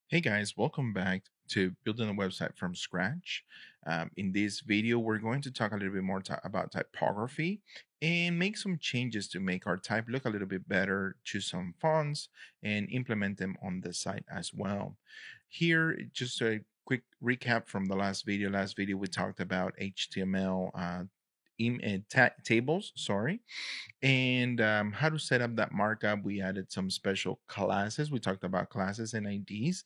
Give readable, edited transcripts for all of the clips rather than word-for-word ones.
Hey guys, welcome back to building a website from scratch. In this video, we're going to talk a little bit more about typography and make some changes to make our type look a little bit better, choose some fonts, and implement them on the site as well. Here, just a quick recap from the last video. Last video, we talked about HTML tables, sorry, and how to set up that markup. We added some special classes. We talked about classes and IDs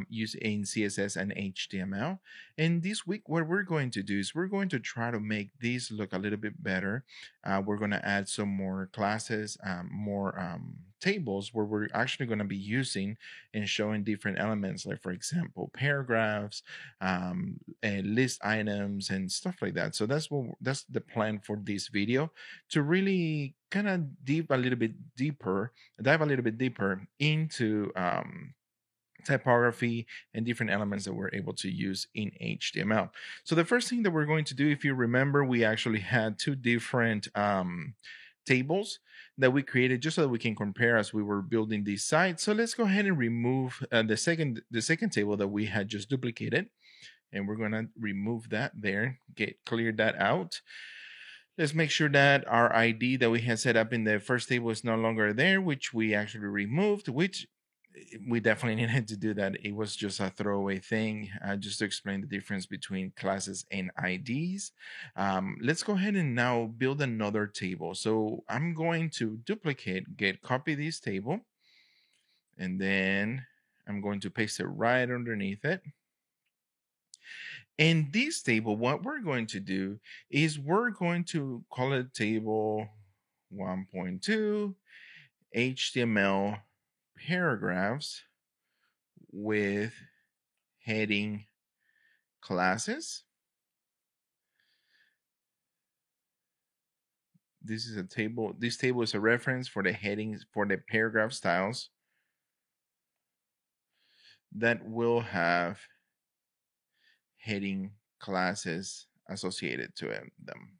used in CSS and HTML. And this week, what we're going to do is we're going to try to make these look a little bit better. We're going to add some more classes, more tables where we're actually going to be using and showing different elements, like, for example, paragraphs, and list items and stuff like that. So that's the plan for this video, to really kind of dive a little bit deeper into typography and different elements that we're able to use in HTML. So the first thing that we're going to do, if you remember, we actually had two different tables that we created just so that we can compare as we were building these sites. So let's go ahead and remove the second table that we had just duplicated, and we're going to remove that there, clear that out. Let's make sure that our ID that we had set up in the first table is no longer there, which we actually removed, which we definitely needed to do that. It was just a throwaway thing, just to explain the difference between classes and IDs. Let's go ahead and now build another table. So I'm going to copy this table, and then I'm going to paste it right underneath it. In this table, what we're going to do is we're going to call it table 1.2 HTML paragraphs with heading classes. This is a table. This table is a reference for the headings for the paragraph styles that will have heading classes associated to them.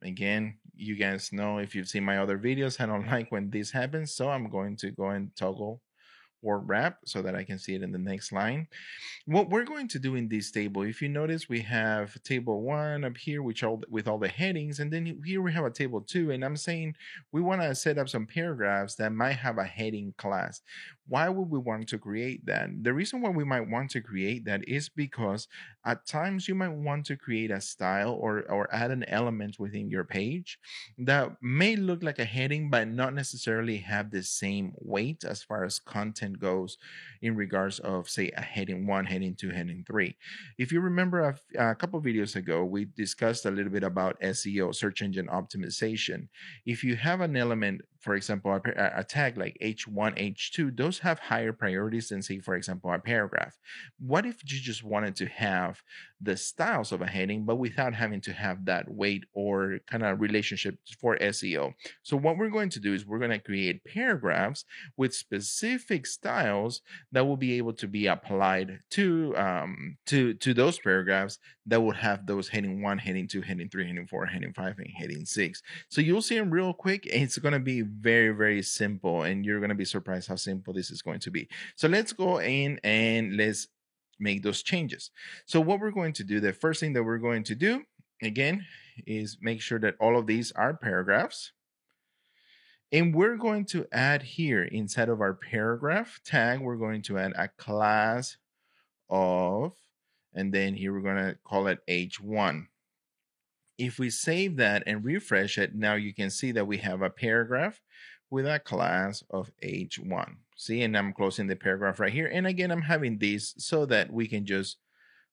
Again, you guys know, if you've seen my other videos, I don't like when this happens, so I'm going to go and toggle word wrap so that I can see it in the next line. What we're going to do in this table, if you notice, we have table 1 up here, with all the headings, and then here we have a table 2, and I'm saying we want to set up some paragraphs that might have a heading class. Why would we want to create that? The reason why we might want to create that is because at times you might want to create a style or add an element within your page that may look like a heading but not necessarily have the same weight as far as content goes, in regards of, say, a heading 1, heading 2, heading 3. If you remember, a couple videos ago, we discussed a little bit about SEO, search engine optimization. If you have an element, for example, a tag like H1, H2, those have higher priorities than, say, for example, a paragraph. What if you just wanted to have the styles of a heading, but without having to have that weight or kind of relationship for SEO? So what we're going to do is we're going to create paragraphs with specific styles that will be able to be applied to those paragraphs that would have those heading 1, heading 2, heading 3, heading 4, heading 5, and heading 6. So you'll see them real quick. It's going to be very, very simple, and you're going to be surprised how simple this is going to be. So let's go in and let's make those changes. So what we're going to do, the first thing that we're going to do, again, is make sure that all of these are paragraphs. And we're going to add here, inside of our paragraph tag, we're going to add a class of, and then here we're going to call it H1. If we save that and refresh it, now you can see that we have a paragraph with a class of H1. See, and I'm closing the paragraph right here. And again, I'm having this so that we can just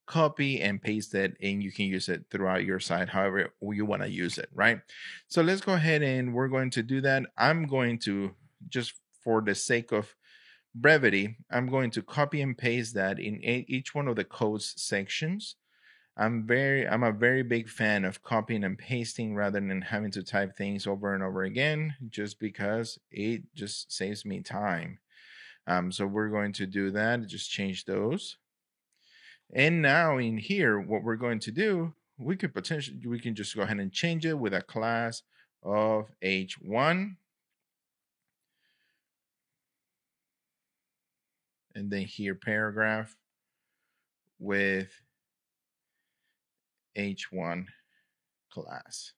copy and paste it, and you can use it throughout your site however you want to use it, right? So let's go ahead and we're going to do that. I'm going to, just for the sake of brevity, I'm going to copy and paste that in each one of the codes sections. I'm a very big fan of copying and pasting rather than having to type things over and over again, just because it just saves me time. So we're going to do that, just change those. And now in here, what we're going to do, we can just go ahead and change it with a class of H1. and then here paragraph with H1 class,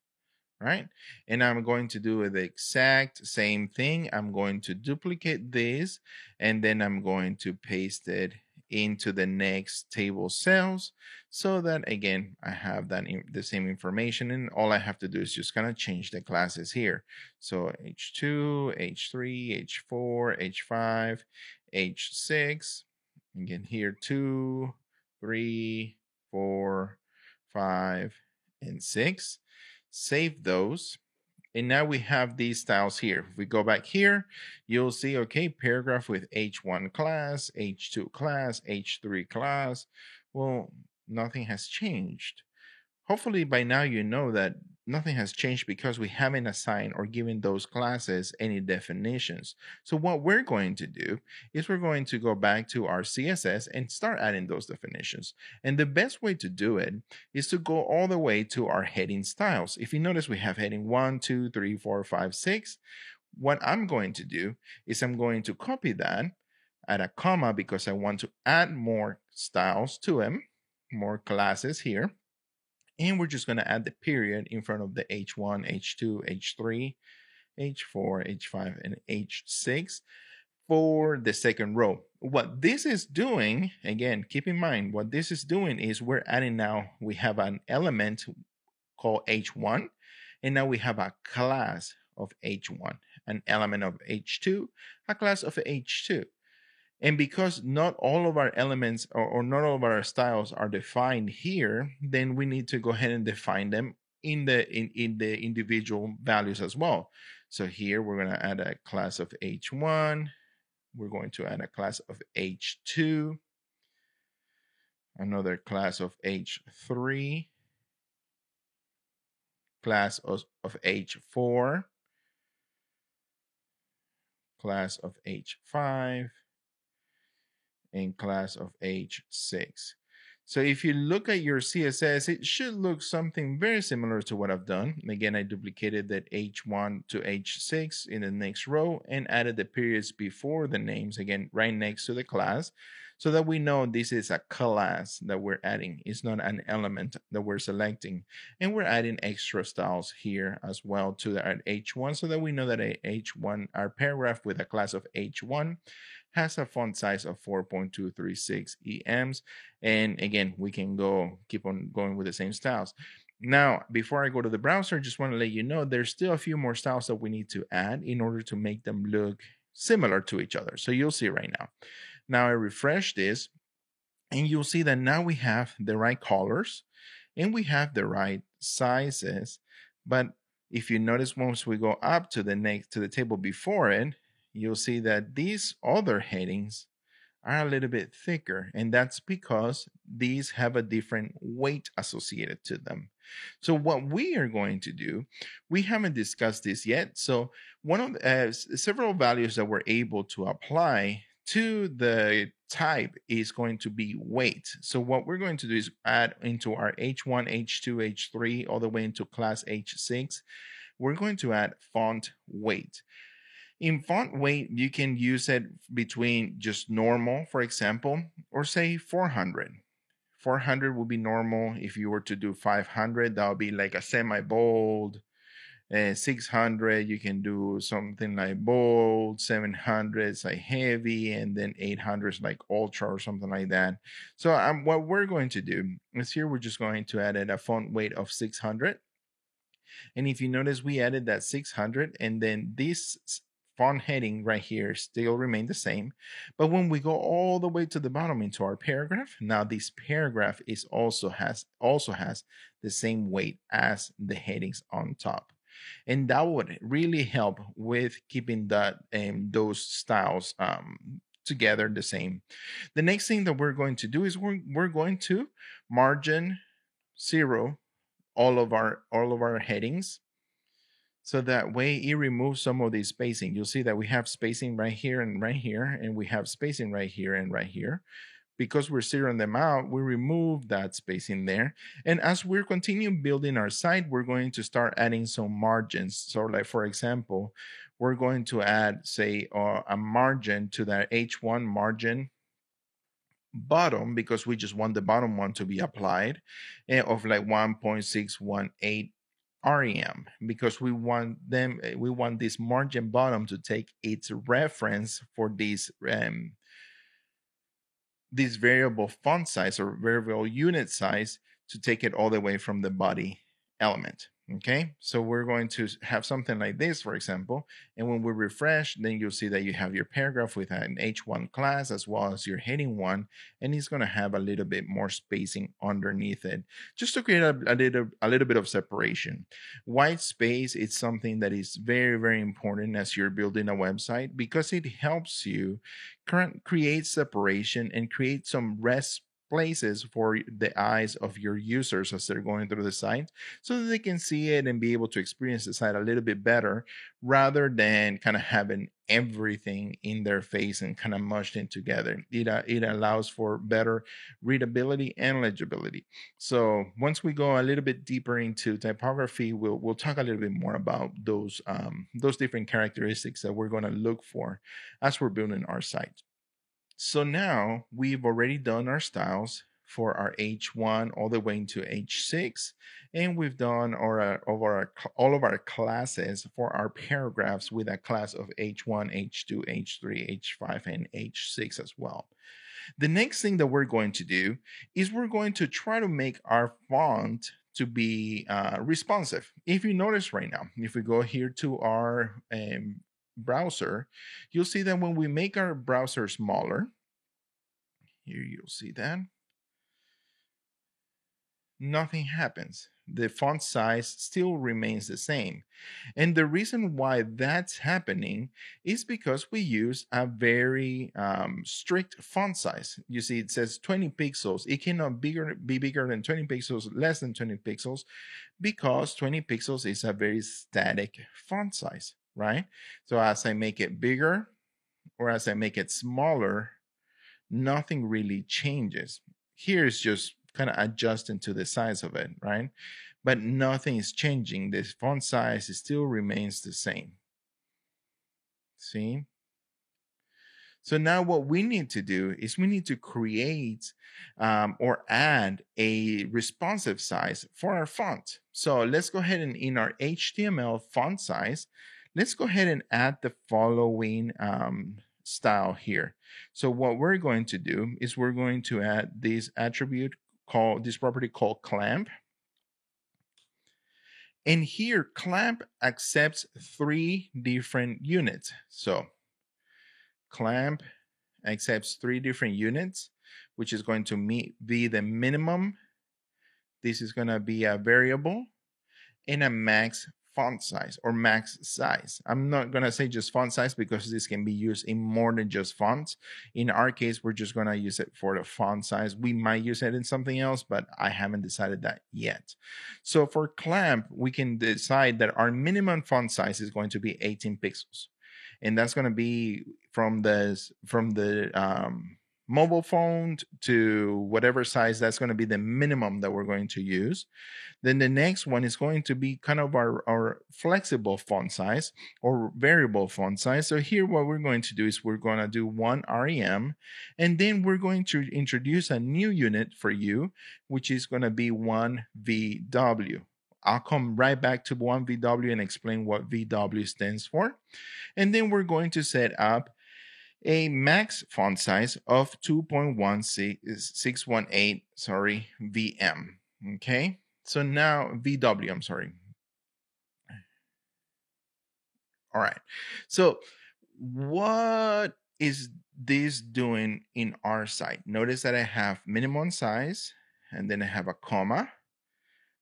right? And I'm going to do the exact same thing. I'm going to duplicate this, and then I'm going to paste it into the next table cells so that again I have that the same information, and all I have to do is just kind of change the classes here. So H2, H3, H4, H5, H6, again here 2, 3, 4, 5, and 6. Save those. And now we have these styles here. If we go back here, you'll see, okay, paragraph with H1 class, H2 class, H3 class. Well, nothing has changed. Hopefully by now you know that nothing has changed because we haven't assigned or given those classes any definitions. So what we're going to do is we're going to go back to our CSS and start adding those definitions. And the best way to do it is to go all the way to our heading styles. If you notice, we have heading 1, 2, 3, 4, 5, 6. What I'm going to do is I'm going to copy that, add a comma because I want to add more styles to them, more classes here. And we're just going to add the period in front of the H1, H2, H3, H4, H5, and H6 for the second row. What this is doing, again, keep in mind, what this is doing is we're adding now, we have an element called H1, and now we have a class of H1, an element of H2, a class of H2. And because not all of our elements or not all of our styles are defined here, then we need to go ahead and define them in the individual values as well. So here we're going to add a class of H1. We're going to add a class of H2, another class of H3, class of H4, class of H5, and class of H6. So if you look at your CSS, it should look something very similar to what I've done. Again, I duplicated that H1 to H6 in the next row and added the periods before the names, again, right next to the class, so that we know this is a class that we're adding. It's not an element that we're selecting. And we're adding extra styles here as well to the H1 so that we know that H1, our paragraph with a class of H1 has a font size of 4.236 EMs. And again, we can keep on going with the same styles. Now, before I go to the browser, just want to let you know there's still a few more styles that we need to add in order to make them look similar to each other. So you'll see right now. Now I refresh this and you'll see that now we have the right colors and we have the right sizes. But if you notice, once we go up to the table before it, you'll see that these other headings are a little bit thicker, and that's because these have a different weight associated to them. So what we are going to do, we haven't discussed this yet. So one of several values that we're able to apply to the type is going to be weight. So what we're going to do is add into our H1, H2, H3, all the way into class H6, we're going to add font weight. In font weight, you can use it between just normal, for example, or say 400. 400 would be normal. If you were to do 500, that would be like a semi-bold. 600, you can do something like bold. 700 is like heavy, and then 800 is like ultra or something like that. So what we're going to do is here we're just going to add a font weight of 600. And if you notice, we added that 600, and then this font heading right here still remain the same. But when we go all the way to the bottom into our paragraph, now this paragraph also has the same weight as the headings on top. And that would really help with keeping those styles together the same. The next thing that we're going to do is we're going to margin 0 all of our headings. So that way it removes some of the spacing. You'll see that we have spacing right here, and we have spacing right here and right here. Because we're zeroing them out, we remove that spacing there. And as we're continuing building our site, we're going to start adding some margins. So like, for example, we're going to add, say, a margin to that H1 margin bottom, because we just want the bottom one to be applied, of like 1.618 rem, because we want this margin bottom to take its reference for this variable font size or variable unit size, to take it all the way from the body element. Okay, so we're going to have something like this, for example, and when we refresh, then you'll see that you have your paragraph with an H1 class as well as your heading one, and it's going to have a little bit more spacing underneath it, just to create a little bit of separation. White space is something that is very, very important as you're building a website, because it helps you create separation and create some rest places for the eyes of your users as they're going through the site, so that they can see it and be able to experience the site a little bit better, rather than kind of having everything in their face and kind of mushed in together. It allows for better readability and legibility. So once we go a little bit deeper into typography, we'll talk a little bit more about those different characteristics that we're going to look for as we're building our site. So now we've already done our styles for our H1 all the way into H6, and we've done all of our classes for our paragraphs with a class of H1, H2, H3, H5, and H6 as well. The next thing that we're going to do is we're going to try to make our font to be responsive. If you notice right now, if we go here to our browser, you'll see that when we make our browser smaller, here you'll see that nothing happens. The font size still remains the same. And the reason why that's happening is because we use a very strict font size. You see, it says 20 pixels. It cannot be bigger than 20 pixels, less than 20 pixels, because 20 pixels is a very static font size, right? So as I make it bigger or as I make it smaller, nothing really changes. Here is just kind of adjusting to the size of it, right? But nothing is changing. The font size still remains the same. See? So now what we need to do is we need to create or add a responsive size for our font. So let's go ahead and in our HTML font size, let's go ahead and add the following style here. So what we're going to do is we're going to add this property called clamp. And here clamp accepts 3 different units. So clamp accepts 3 different units, which is going to be the minimum. This is going to be a variable and a max font size or max size. I'm not going to say just font size because this can be used in more than just fonts. In our case, we're just going to use it for the font size. We might use it in something else, but I haven't decided that yet. So for clamp, we can decide that our minimum font size is going to be 18 pixels. And that's going to be from the mobile phone to whatever size. That's going to be the minimum that we're going to use. Then the next one is going to be kind of our flexible font size or variable font size. So here what we're going to do is we're going to do 1 rem, and then we're going to introduce a new unit for you, which is going to be 1 VW. I'll come right back to 1 VW and explain what VW stands for. And then we're going to set up a max font size of 2.1618, VM. Okay, so now VW, I'm sorry. All right, so what is this doing in our site? Notice that I have minimum size, and then I have a comma,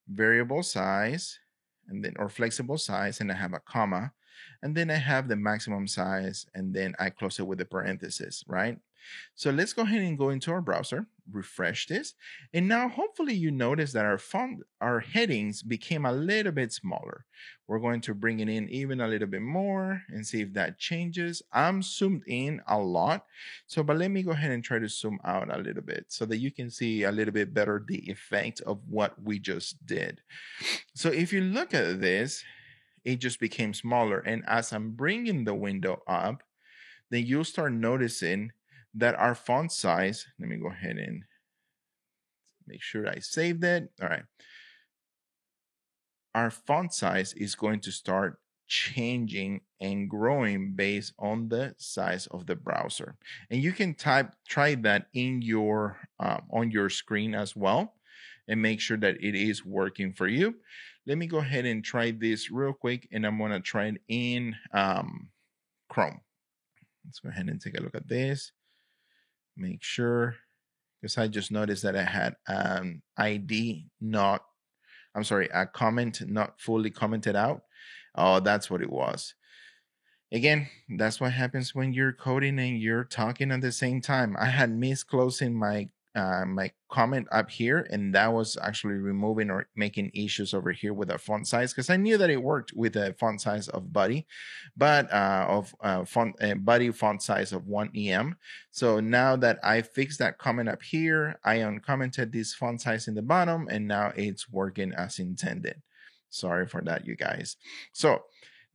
variable size, and then or flexible size, and I have a comma, and then I have the maximum size, and then I close it with a parenthesis, right? So let's go ahead and go into our browser, refresh this, and now hopefully you notice that our headings became a little bit smaller. We're going to bring it in even a little bit more and see if that changes. I'm zoomed in a lot, but let me go ahead and try to zoom out a little bit so that you can see a little bit better the effect of what we just did. So if you look at this, it just became smaller. And as I'm bringing the window up, then you'll start noticing that our font size, let me go ahead and make sure I saved it. All right. Our font size is going to start changing and growing based on the size of the browser. And you can try that in your on your screen as well and make sure that it is working for you. Let me go ahead and try this real quick, and I'm going to try it in Chrome. Let's go ahead and take a look at this. Make sure, because I just noticed that I had ID not, I'm sorry, a comment not fully commented out. Oh, that's what it was. Again, that's what happens when you're coding and you're talking at the same time. I had missed closing my my comment up here, and that was actually removing or making issues over here with the font size, because I knew that it worked with the font size of Buddy, but Buddy font size of 1EM. So now that I fixed that comment up here, I uncommented this font size in the bottom, and now it's working as intended. Sorry for that, you guys. So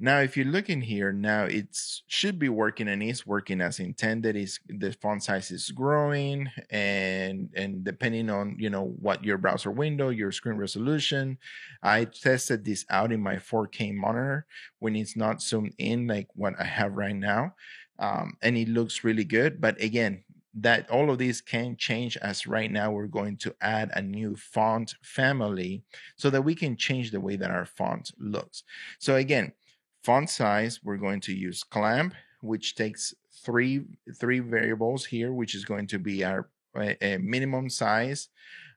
now, if you look in here, now it should be working and is working as intended. Is the font size is growing, and depending on what your browser window, your screen resolution. I tested this out in my 4K monitor when it's not zoomed in like what I have right now, and it looks really good. But again, that all of these can change, as right now we're going to add a new font family so that we can change the way that our font looks. So again, font size, we're going to use clamp, which takes three variables here, which is going to be our minimum size,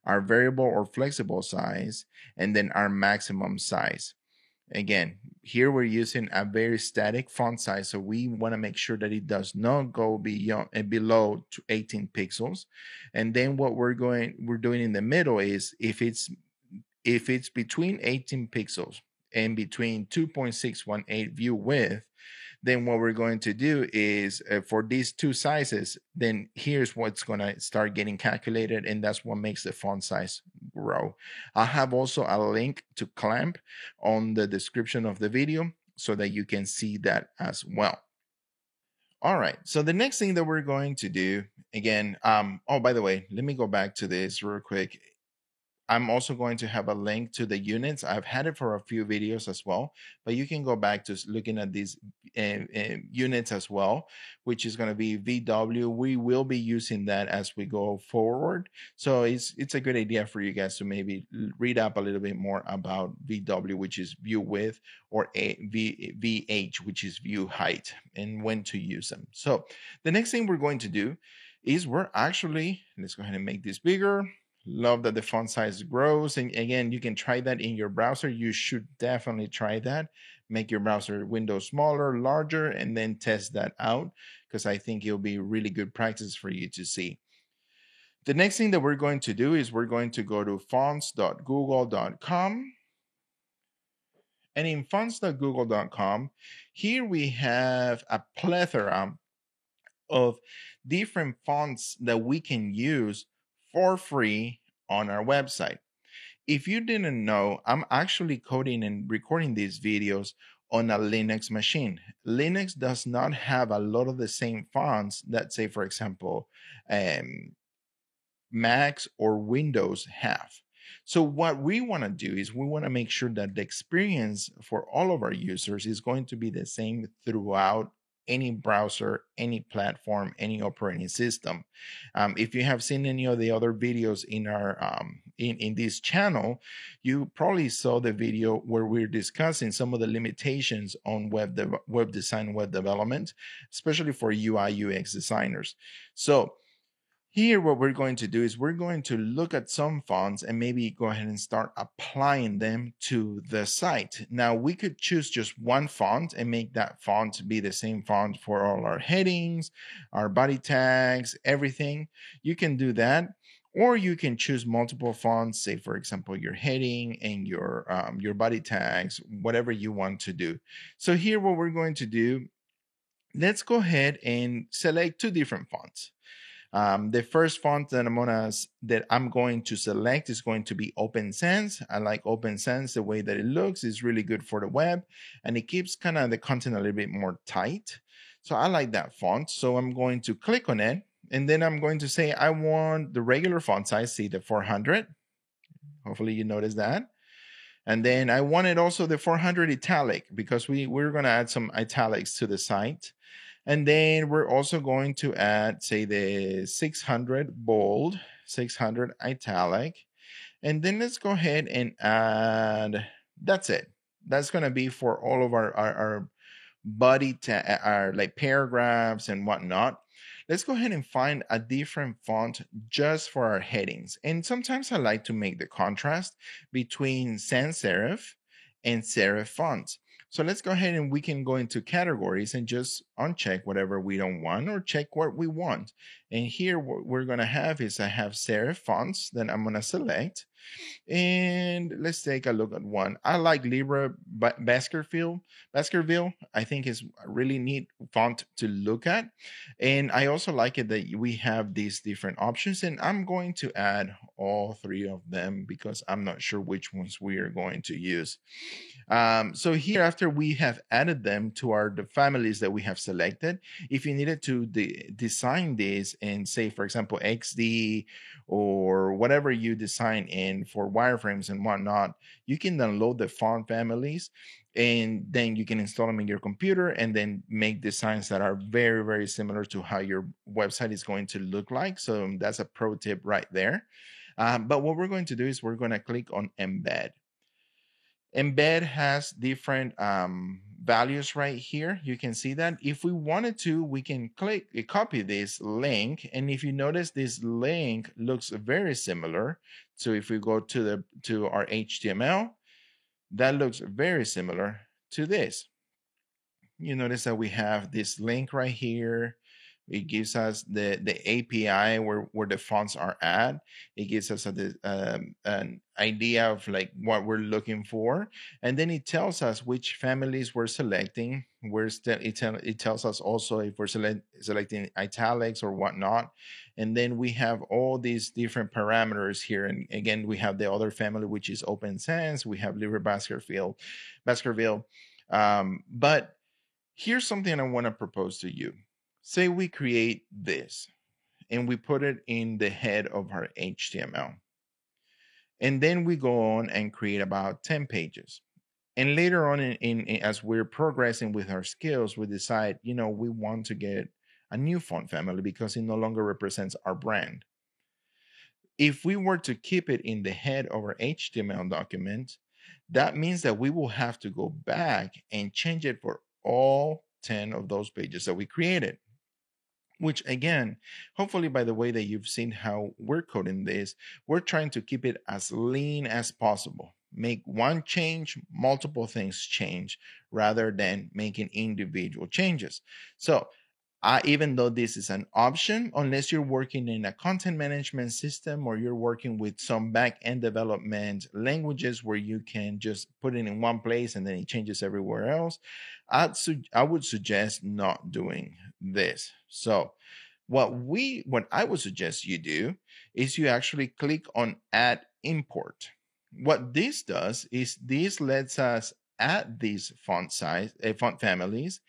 our variable or flexible size, and then our maximum size. Again, here we're using a very static font size, so we want to make sure that it does not go below 18 pixels. And then what we're doing in the middle is if it's between 18 pixels and between 2.618 view width, then what we're going to do is for these two sizes, then here's what's going to start getting calculated, and that's what makes the font size grow. I have also a link to clamp on the description of the video so that you can see that as well. All right, so the next thing that we're going to do, again, oh, by the way, let me go back to this real quick. I'm also going to have a link to the units. I've had it for a few videos as well, but you can go back to looking at these units as well, which is going to be VW. We will be using that as we go forward. So it's a good idea for you guys to maybe read up a little bit more about VW, which is view width, or VH, which is view height, and when to use them. So the next thing we're going to do is let's go ahead and make this bigger. Love that the font size grows. And again, you can try that in your browser. You should definitely try that. Make your browser window smaller, larger, and then test that out, because I think it'll be really good practice for you to see. The next thing that we're going to do is we're going to go to fonts.google.com. And in fonts.google.com, here we have a plethora of different fonts that we can use for free on our website. If you didn't know, I'm actually coding and recording these videos on a Linux machine. Linux does not have a lot of the same fonts that, say, for example, Macs or Windows have. So what we want to do is we want to make sure that the experience for all of our users is going to be the same throughout any browser, any platform, any operating system. If you have seen any of the other videos in our in this channel, you probably saw the video where we're discussing some of the limitations on web design, web development, especially for UI UX designers. So here, what we're going to do is we're going to look at some fonts and maybe go ahead and start applying them to the site. Now, we could choose just one font and make that font be the same font for all our headings, our body tags, everything. You can do that. Or you can choose multiple fonts, say, for example, your heading and your body tags, whatever you want to do. So here, what we're going to do, let's go ahead and select two different fonts. The first font that I'm going to select is going to be Open Sans. I like Open Sans. The way that it looks is really good for the web, and it keeps kind of the content a little bit more tight. So I like that font. So I'm going to click on it, And then I'm going to say I want the regular font size, see the 400. Hopefully you notice that. And then I wanted also the 400 italic because we're going to add some italics to the site. And then we're also going to add, say, the 600 bold, 600 italic. And then let's go ahead and add, that's it. That's going to be for all of our body, our like paragraphs and whatnot. Let's go ahead and find a different font just for our headings. And sometimes I like to make the contrast between sans serif and serif fonts. So let's go ahead and we can go into categories and just uncheck whatever we don't want or check what we want. And here what we're going to have is I have serif fonts that I'm going to select. And let's take a look at one. I like Libra Baskerville. Baskerville, I think is a really neat font to look at. And I also like it that we have these different options. And I'm going to add all three of them because I'm not sure which ones we are going to use. So here, after we have added them to the families that we have selected, if you needed to design this in, say, for example, XD or whatever you design in for wireframes and whatnot, you can download the font families and then you can install them in your computer and then make designs that are very, very similar to how your website is going to look like. So that's a pro tip right there. But what we're going to do is we're going to click on embed. Embed has different values right here. You can see that. If we wanted to, we can copy this link. And if you notice, this link looks very similar. So if we go to our HTML, that looks very similar to this. You notice that we have this link right here. It gives us the API where the fonts are at. It gives us an idea of like what we're looking for. And then it tells us which families we're selecting. It tells us also if we're selecting italics or whatnot. And then we have all these different parameters here. And again, we have the other family, which is Open Sans. We have Libra Baskerville. But here's something I want to propose to you. Say we create this and we put it in the head of our HTML. And then we go on and create about 10 pages. And later on as we're progressing with our skills, we decide, we want to get a new font family because it no longer represents our brand. If we were to keep it in the head of our HTML document, that means that we will have to go back and change it for all 10 of those pages that we created. Which again, hopefully by the way that you've seen how we're coding this, we're trying to keep it as lean as possible. Make one change, multiple things change, rather than making individual changes. So even though this is an option, unless you're working in a content management system or you're working with some back-end development languages where you can just put it in one place and then it changes everywhere else, I would suggest not doing this. So what I would suggest you do is you actually click on add import. What this does is this lets us add these font families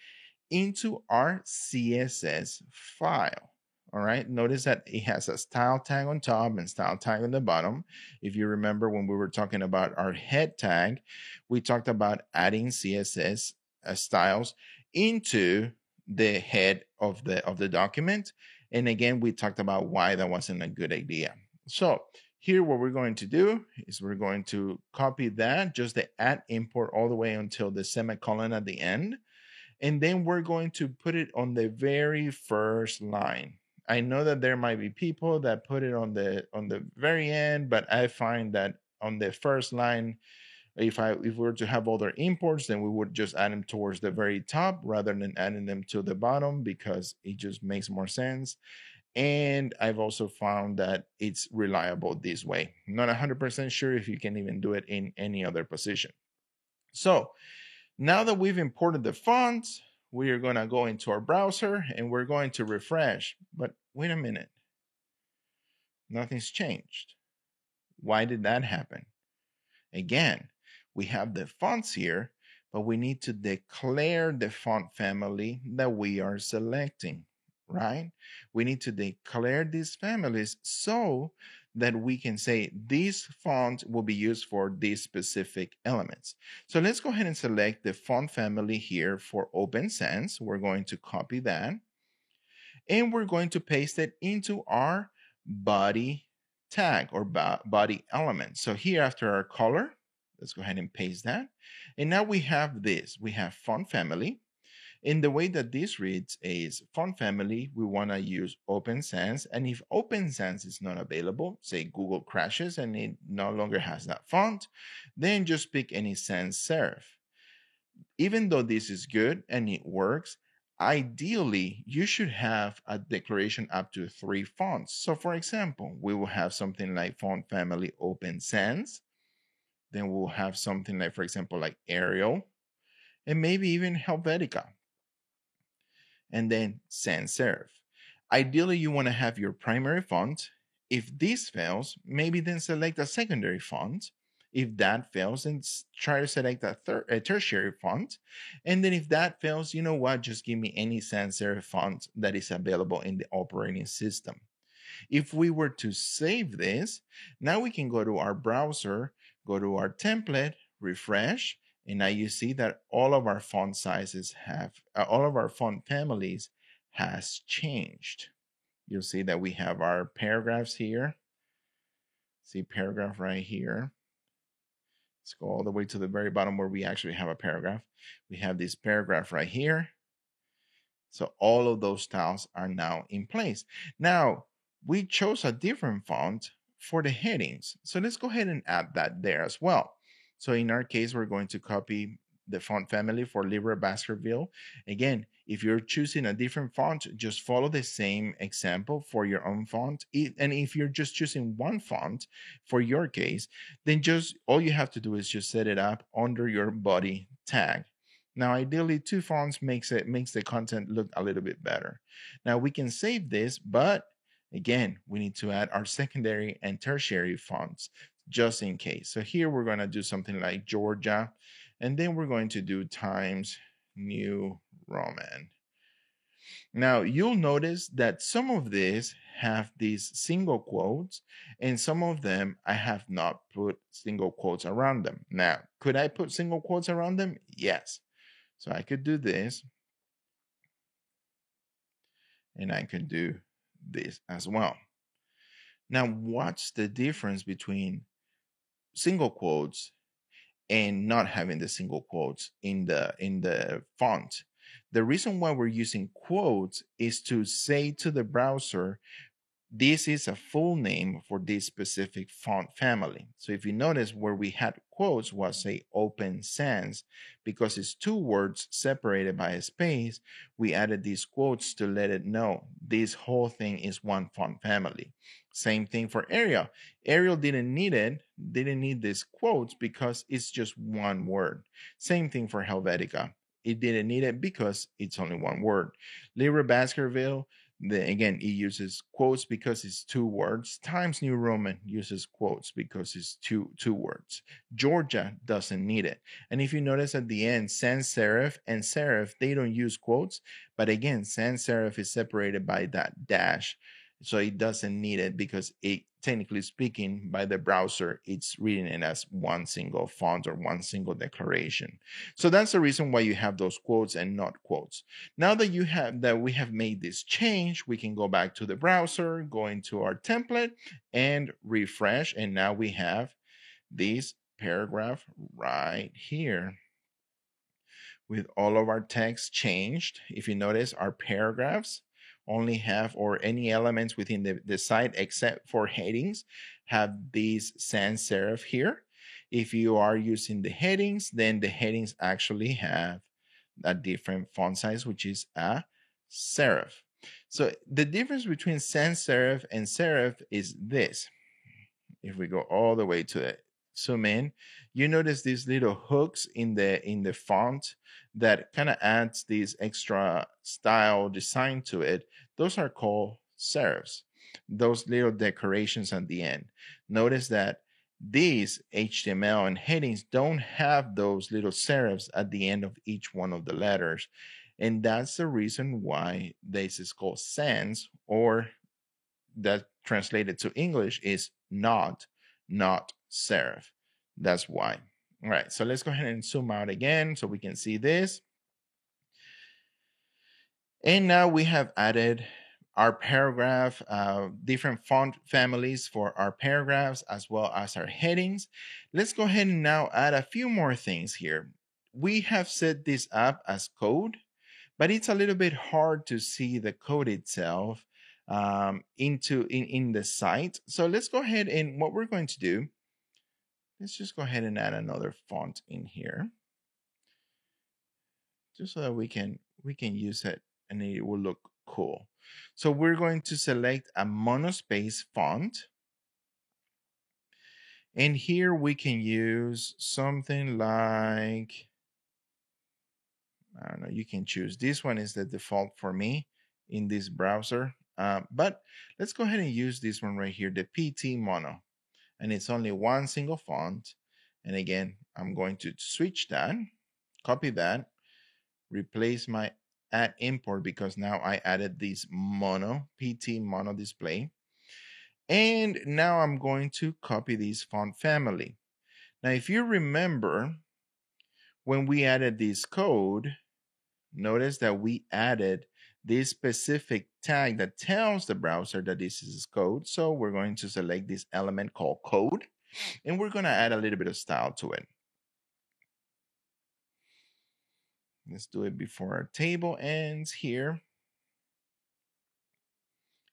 into our CSS file. All right, notice that it has a style tag on top and style tag on the bottom. If you remember when we were talking about our head tag, we talked about adding CSS styles into the head of the document. And again, we talked about why that wasn't a good idea. So here, what we're going to do is we're going to copy that, just the add import all the way until the semicolon at the end. And then we're going to put it on the very first line. I know that there might be people that put it on the very end, but I find that on the first line, if we were to have other imports, then we would just add them towards the very top rather than adding them to the bottom because it just makes more sense. And I've also found that it's reliable this way. I'm not 100% sure if you can even do it in any other position. So now that we've imported the fonts, we are going to go into our browser and we're going to refresh. But wait a minute. Nothing's changed. Why did that happen? Again, we have the fonts here, but we need to declare the font family that we are selecting. right? We need to declare these families so that we can say these fonts will be used for these specific elements. So let's go ahead and select the font family here for Open Sans. We're going to copy that and we're going to paste it into our body tag or body element. So here after our color, let's go ahead and paste that. And now we have this, we have font family. In the way that this reads is font family, we want to use Open Sans. And if Open Sans is not available, say Google crashes and it no longer has that font, then just pick any sans serif. Even though this is good and it works, ideally you should have a declaration up to 3 fonts. So for example, we will have something like font family Open Sans. Then we'll have something like, for example, like Arial, and maybe even Helvetica, and then sans serif. Ideally, you want to have your primary font. If this fails, maybe then select a secondary font. If that fails, then try to select a tertiary font. And then if that fails, you know what? Just give me any sans serif font that is available in the operating system. If we were to save this, now we can go to our browser, go to our template, refresh, and now you see that all of our font sizes have, all of our font families has changed. You'll see that we have our paragraphs here. See paragraph right here. Let's go all the way to the very bottom where we actually have a paragraph. We have this paragraph right here. So all of those styles are now in place. Now, we chose a different font for the headings. So let's go ahead and add that there as well. So in our case, we're going to copy the font family for Libre Baskerville. Again, if you're choosing a different font, just follow the same example for your own font. And if you're just choosing one font for your case, then just all you have to do is just set it up under your body tag. Now, ideally, 2 fonts makes the content look a little bit better. Now we can save this, but again, we need to add our secondary and tertiary fonts just in case. So here we're going to do something like Georgia, and then we're going to do Times New Roman. Now you'll notice that some of these have these single quotes, and some of them I have not put single quotes around them. Now, could I put single quotes around them? Yes. So I could do this, and I could do this as well. Now, what's the difference between single quotes and not having the single quotes in the font? The reason why we're using quotes is to say to the browser, this is a full name for this specific font family. So if you notice where we had quotes was say Open Sans, because it's 2 words separated by a space, we added these quotes to let it know this whole thing is one font family. Same thing for Arial. Arial didn't need these quotes because it's just 1 word. Same thing for Helvetica. It didn't need it because it's only 1 word. Libre Baskerville, again, it uses quotes because it's 2 words. Times New Roman uses quotes because it's two words. Georgia doesn't need it. And if you notice at the end, sans serif and serif, they don't use quotes. But again, sans serif is separated by that dash. So it doesn't need it because it, technically speaking, by the browser, it's reading it as 1 single font or 1 single declaration. So that's the reason why you have those quotes and not quotes. Now that we have made this change, we can go back to the browser, go into our template and refresh. And now we have this paragraph right here with all of our text changed. If you notice, our paragraphs only have, or any elements within the site except for headings, have these sans serif here. If you are using the headings, then the headings actually have a different font size, which is a serif. So the difference between sans serif and serif is this. If we go all the way to it, zoom in, you notice these little hooks in the font that kind of adds this extra style design to it. Those are called serifs, those little decorations at the end. Notice that these HTML and headings don't have those little serifs at the end of each one of the letters. And that's the reason why this is called sans, or that translated to English is not serif. That's why. All right, so let's go ahead and zoom out again so we can see this. And now we have added our paragraph, different font families for our paragraphs, as well as our headings. Let's go ahead and now add a few more things here. We have set this up as code, but it's a little bit hard to see the code itself in the site. So let's go ahead, and what we're going to do, let's just go ahead and add another font in here, just so that we can use it and it will look cool. So we're going to select a monospace font. And here we can use something like, I don't know, you can choose. This one is the default for me in this browser. But let's go ahead and use this one right here, the PT Mono. And it's only one single font. And again, I'm going to switch that, copy that, replace my add import, because now I added this mono, PT Mono display. And now I'm going to copy this font family. Now, if you remember, when we added this code, notice that we added this specific tag that tells the browser that this is code. So we're going to select this element called code, and we're going to add a little bit of style to it. Let's do it before our table ends here.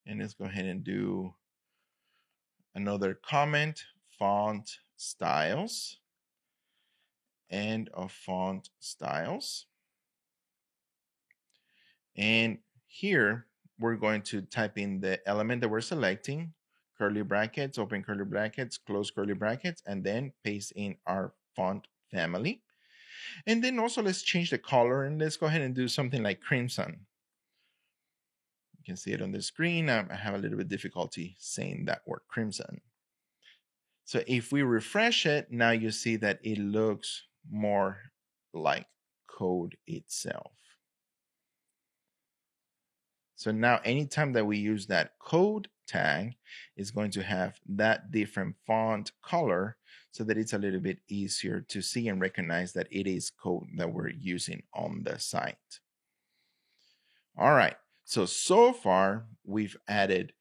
And let's go ahead and do another comment, font styles, end of font styles. And here we're going to type in the element that we're selecting, curly brackets, open curly brackets, close curly brackets, and then paste in our font family. And then also let's change the color, and let's go ahead and do something like crimson. You can see it on the screen. I have a little bit of difficulty saying that word, crimson. So if we refresh it, now you see that it looks more like code itself. So now anytime that we use that code tag, it's going to have that different font color so that it's a little bit easier to see and recognize that it is code that we're using on the site. All right, so far we've added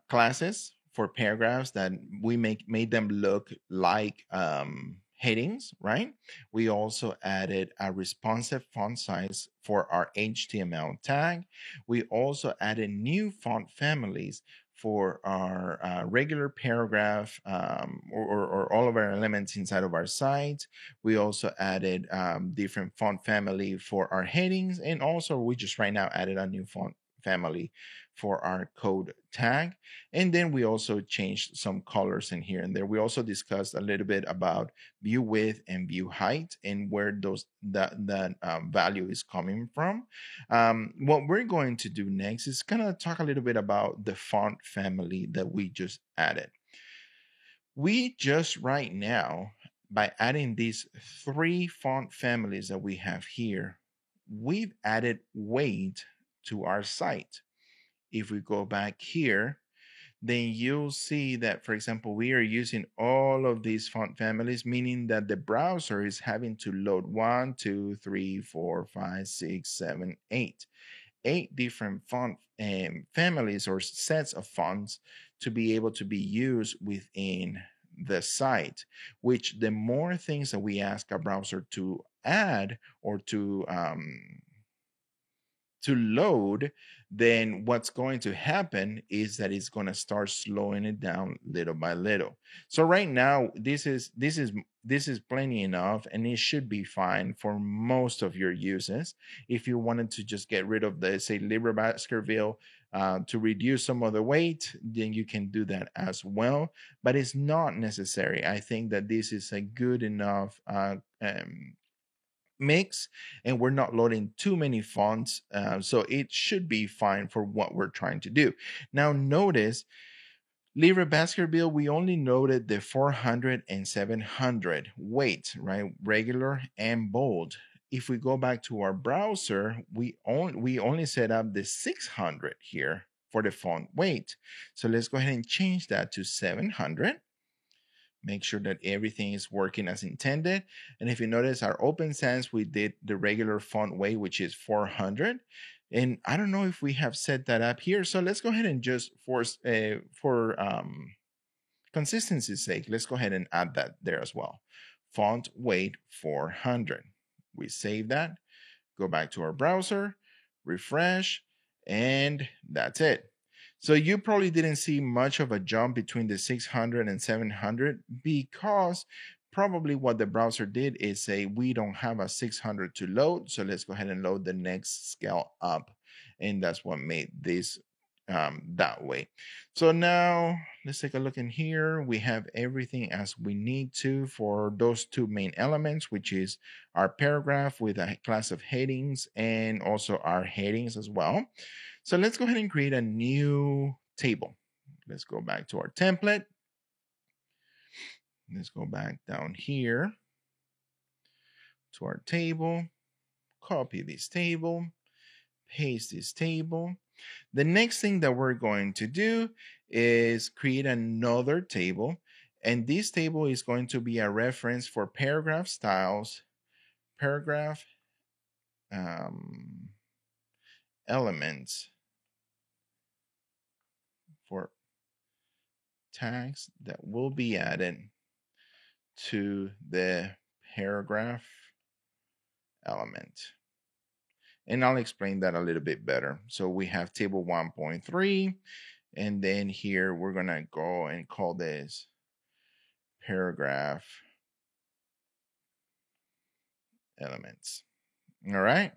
classes for paragraphs that we made them look like headings, right? We also added a responsive font size for our HTML tag. We also added new font families for our regular paragraph or all of our elements inside of our site. We also added different font family for our headings, and also we just right now added a new font family for our code tag. And then we also changed some colors in here and there. We also discussed a little bit about view width and view height and where that value is coming from. What we're going to do next is kind of talk a little bit about the font family that we just added. We just right now, by adding these 3 font families that we have here, we've added weight to our site. If we go back here, then you'll see that, for example, we are using all of these font families, meaning that the browser is having to load 1, 2, 3, 4, 5, 6, 7, 8. 8 different font families or sets of fonts to be able to be used within the site, which the more things that we ask our browser to add or to load, then what's going to happen is that it's going to start slowing it down little by little. So right now, this is plenty enough, and it should be fine for most of your uses. If you wanted to just get rid of the, say, Libre Baskerville to reduce some of the weight, then you can do that as well. But it's not necessary. I think that this is a good enough mix, and we're not loading too many fonts, so it should be fine for what we're trying to do. Now notice Libre Baskerville, we only noted the 400 and 700 weight, right? Regular and bold. if we go back to our browser, we only set up the 600 here for the font weight. So let's go ahead and change that to 700. Make sure that everything is working as intended. And if you notice our Open Sans, we did the regular font weight, which is 400. And I don't know if we have set that up here. So let's go ahead and just for consistency's sake, let's go ahead and add that there as well. Font weight 400. We save that, go back to our browser, refresh, and that's it. So you probably didn't see much of a jump between the 600 and 700 because probably what the browser did is say we don't have a 600 to load, so let's go ahead and load the next scale up, and that's what made this that way. So now let's take a look in here. We have everything as we need to for those two main elements, which is our paragraph with a class of headings and also our headings as well. So let's go ahead and create a new table. Let's go back to our template. Let's go back down here to our table, copy this table, paste this table. The next thing that we're going to do is create another table, and this table is going to be a reference for paragraph styles, paragraph elements for tags that will be added to the paragraph element. And I'll explain that a little bit better. So we have table 1.3, and then here we're gonna go and call this paragraph elements. All right.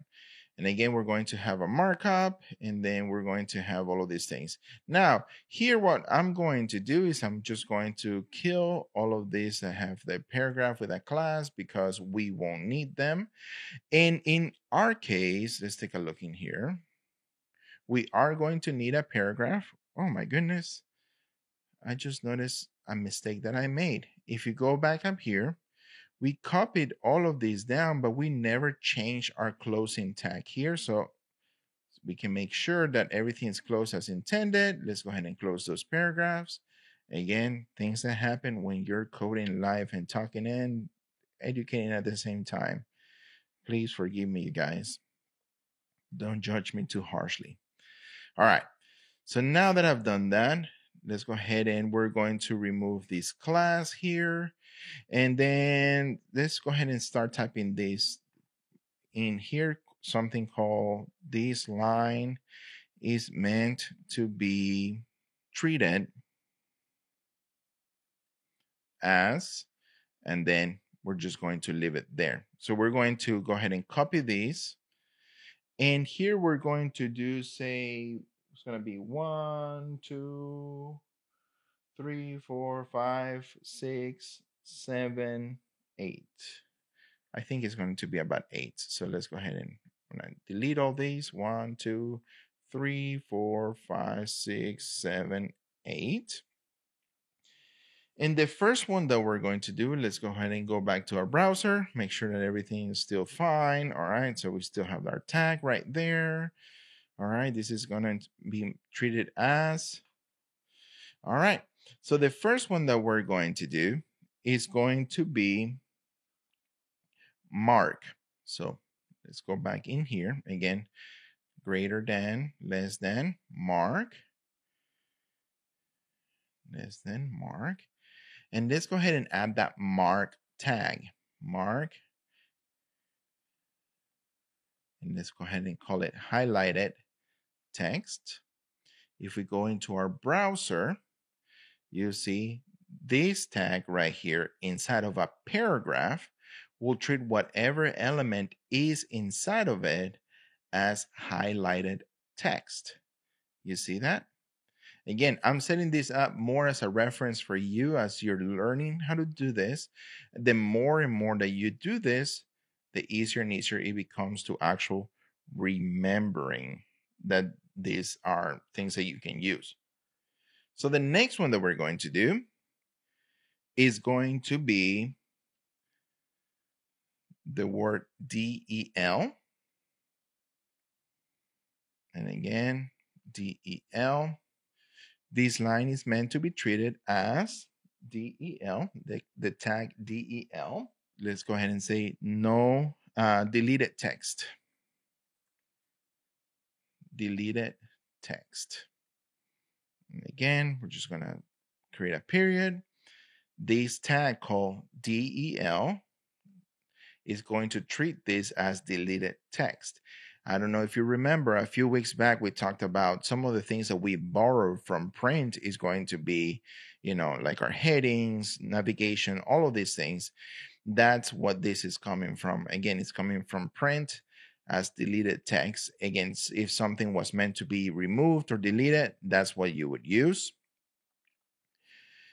And again, we're going to have a markup, and then we're going to have all of these things. Now, here, what I'm going to do is I'm just going to kill all of these that have the paragraph with a class because we won't need them. And in our case, let's take a look in here. We are going to need a paragraph. Oh my goodness. I just noticed a mistake that I made. If you go back up here, we copied all of these down, but we never changed our closing tag here. So we can make sure that everything is closed as intended. Let's go ahead and close those paragraphs. Again, things that happen when you're coding live and talking and educating at the same time. Please forgive me, you guys. Don't judge me too harshly. All right. So now that I've done that, let's go ahead and we're going to remove this class here. And then let's go ahead and start typing this in here. Something called this line is meant to be treated as, and then we're just going to leave it there. So we're going to go ahead and copy these. And here we're going to do, say, it's going to be 1, 2, 3, 4, 5, 6, 7, 8. I think it's going to be about 8. So let's go ahead and delete all these. 1, 2, 3, 4, 5, 6, 7, 8. And the first one that we're going to do, let's go ahead and go back to our browser, make sure that everything is still fine. All right, so we still have our tag right there. All right, this is going to be treated as. All right, so the first one that we're going to do is going to be mark. So let's go back in here again, greater than, less than, mark, less than, mark. And let's go ahead and add that mark tag, mark. And let's go ahead and call it highlighted text. If we go into our browser, you see this tag right here inside of a paragraph will treat whatever element is inside of it as highlighted text. You see that? Again, I'm setting this up more as a reference for you as you're learning how to do this. The more and more that you do this, the easier and easier it becomes to actual remembering that these are things that you can use. So the next one that we're going to do is going to be the word DEL. And again, DEL. This line is meant to be treated as DEL, the tag DEL. Let's go ahead and say no deleted text. Deleted text. And again, we're just going to create a period. This tag called DEL is going to treat this as deleted text. I don't know if you remember, a few weeks back, we talked about some of the things that we borrowed from print is going to be, like our headings, navigation, all of these things. That's what this is coming from. Again, it's coming from print as deleted text. Again, if something was meant to be removed or deleted, that's what you would use.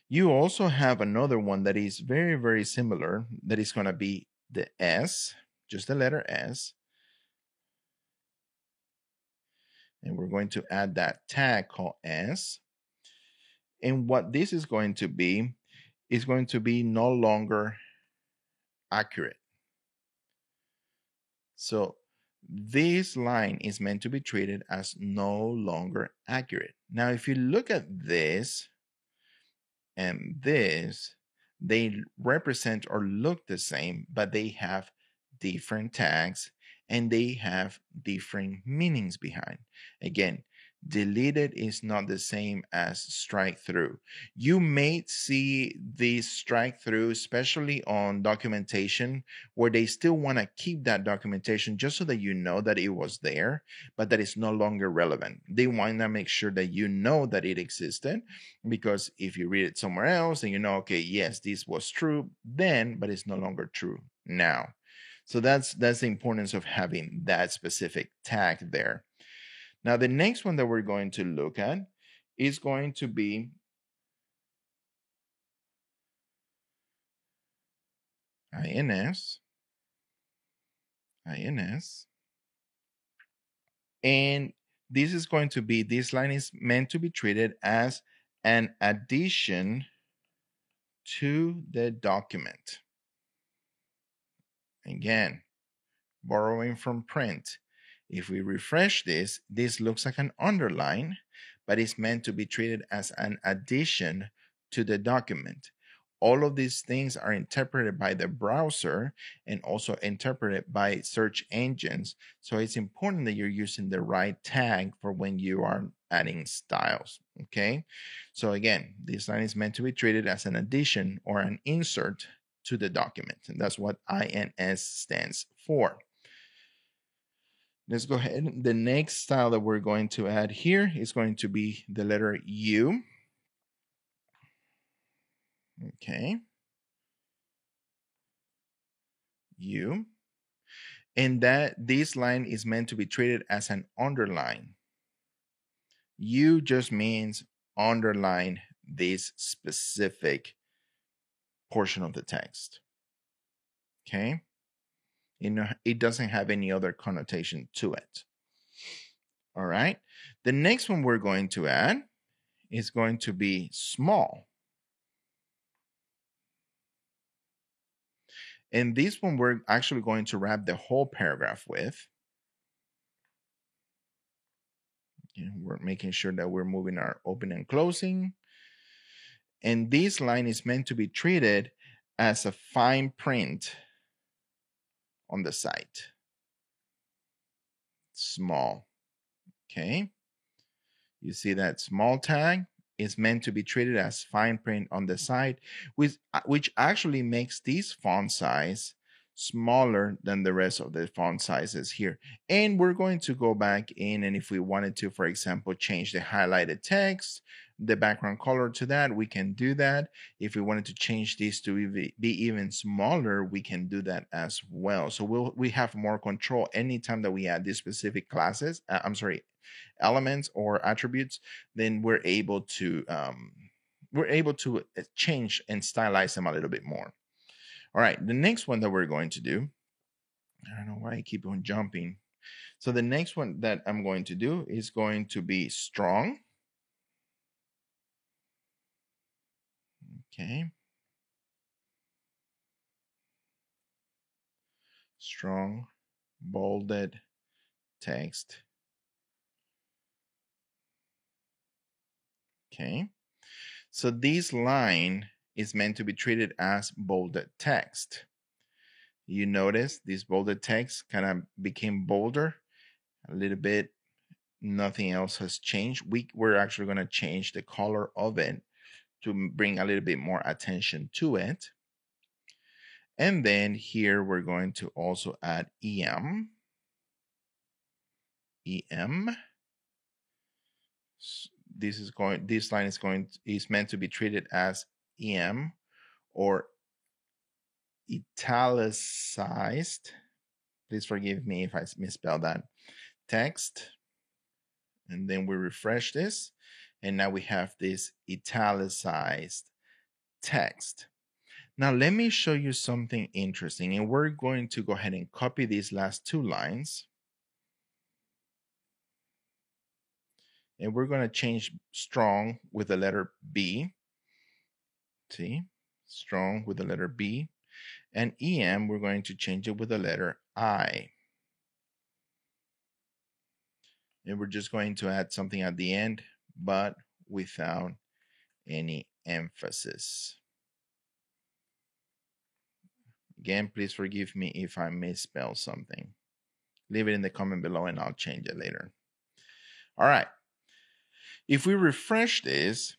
You also have another one that is very, very similar, that is going to be the S, just the letter S. And we're going to add that tag called S. And what this is going to be no longer accurate. So this line is meant to be treated as no longer accurate. Now, if you look at this and this, they represent or look the same, but they have different tags and they have different meanings behind. Again, deleted is not the same as strike through. You may see these strike through, especially on documentation, where they still want to keep that documentation just so that you know that it was there, but that it's no longer relevant. They want to make sure that you know that it existed, because if you read it somewhere else and you know, okay, yes, this was true then, but it's no longer true now. So that's the importance of having that specific tag there. Now, the next one that we're going to look at is going to be INS. And this line is meant to be treated as an addition to the document. Again, borrowing from print. If we refresh this, this looks like an underline, but it's meant to be treated as an addition to the document. All of these things are interpreted by the browser and also interpreted by search engines. So it's important that you're using the right tag for when you are adding styles, okay? So again, this line is meant to be treated as an addition or an insert to the document. And that's what INS stands for. Let's go ahead. The next style that we're going to add here is going to be the letter U. Okay. U. And that this line is meant to be treated as an underline. U just means underline this specific portion of the text. Okay. It doesn't have any other connotation to it. All right. The next one we're going to add is going to be small. And this one we're actually going to wrap the whole paragraph with. We're making sure that we're moving our open and closing. And this line is meant to be treated as a fine print on the site. Small. Okay. You see that small tag is meant to be treated as fine print on the site, which actually makes this font size smaller than the rest of the font sizes here. And we're going to go back in, and if we wanted to, for example, change the highlighted text, the background color to that, we can do that. If we wanted to change this to be even smaller, we can do that as well. So we have more control anytime that we add these specific classes. Elements or attributes, then we're able to change and stylize them a little bit more. All right, the next one that we're going to do, I don't know why I keep on jumping. So the next one that I'm going to do is going to be strong. Okay. strong bolded text. Okay. So this line is meant to be treated as bolded text. You notice this bolded text kind of became bolder a little bit. Nothing else has changed. We're actually going to change the color of it to bring a little bit more attention to it. And then here we're going to also add EM. This line is meant to be treated as EM or italicized. Please forgive me if I misspelled that. Text. And then we refresh this. And now we have this italicized text. Now let me show you something interesting. And we're going to go ahead and copy these last two lines. And we're going to change strong with the letter B. See? Strong with the letter B. And EM, we're going to change it with the letter I. And we're just going to add something at the end, but without any emphasis. Again, please forgive me if I misspell something. Leave it in the comment below and I'll change it later. All right. If we refresh this,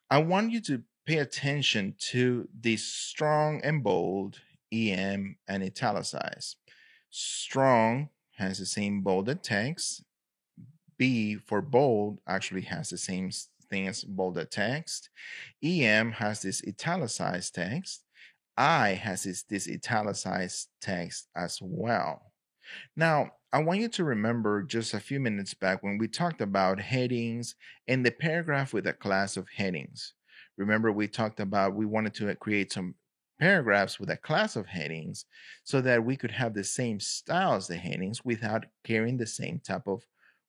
I want you to pay attention to this strong and bold, EM, and italicized. Strong has the same bolded text. B for bold actually has the same thing as bolded text. EM has this italicized text. I has this italicized text as well. Now, I want you to remember just a few minutes back when we talked about headings and the paragraph with a class of headings. Remember, we talked about we wanted to create some paragraphs with a class of headings so that we could have the same style as the headings without carrying the same type of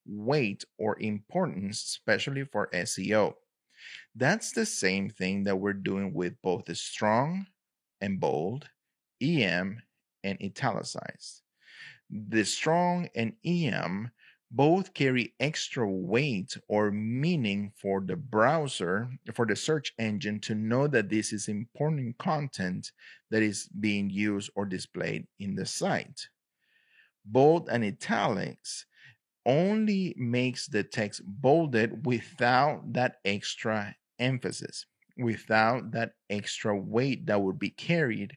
weight or importance, especially for SEO. That's the same thing that we're doing with both the strong and bold, EM, and italicized. The strong and EM both carry extra weight or meaning for the browser, for the search engine to know that this is important content that is being used or displayed in the site. Bold and italics only makes the text bolded without that extra emphasis, without that extra weight that would be carried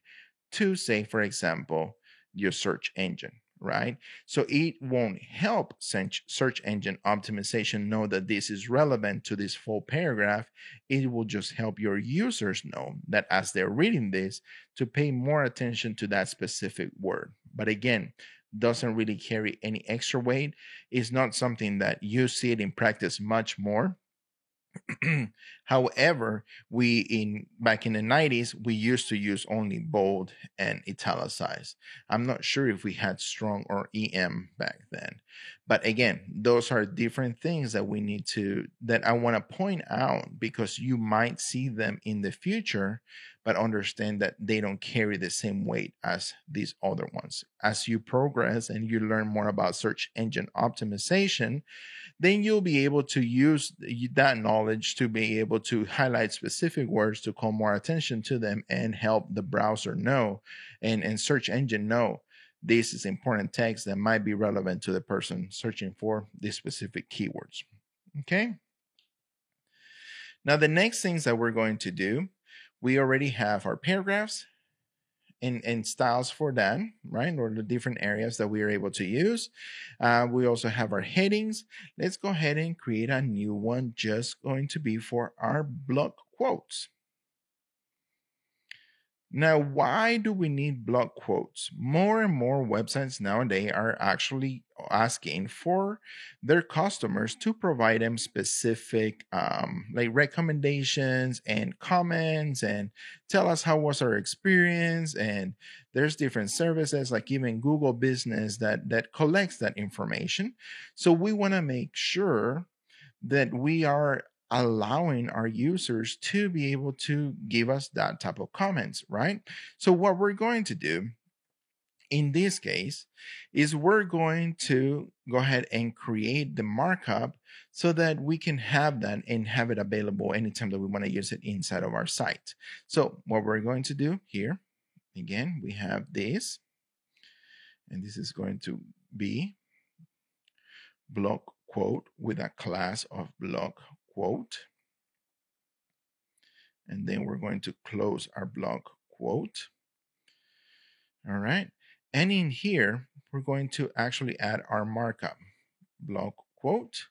to, say, for example, your search engine, right? So it won't help search engine optimization know that this is relevant to this full paragraph. It will just help your users know that as they're reading this to pay more attention to that specific word. But again, doesn't really carry any extra weight. It's not something that you see it in practice much more. However, back in the 90s, we used to use only bold and italicized. I'm not sure if we had strong or EM back then. But again, those are different things that that I want to point out because you might see them in the future, but understand that they don't carry the same weight as these other ones. As you progress and you learn more about search engine optimization, then you'll be able to use that knowledge to be able to highlight specific words to call more attention to them and help the browser know and search engine know this is important text that might be relevant to the person searching for these specific keywords. Okay. Now, the next things that we're going to do, we already have our paragraphs and styles for that, right? Or the different areas that we are able to use. We also have our headings. Let's go ahead and create a new one, just going to be for our block quotes. Now, why do we need block quotes? More and more websites nowadays are actually asking for their customers to provide them specific like recommendations and comments and tell us how was our experience. And there's different services like even Google Business that collects that information. So we want to make sure that we are allowing our users to be able to give us that type of comments, right? So what we're going to do in this case is we're going to go ahead and create the markup so that we can have that and have it available anytime that we want to use it inside of our site. So what we're going to do here, again, we have this, and this is going to be block quote with a class of block quote. And then we're going to close our block quote. All right. And in here, we're going to actually add our markup, block quote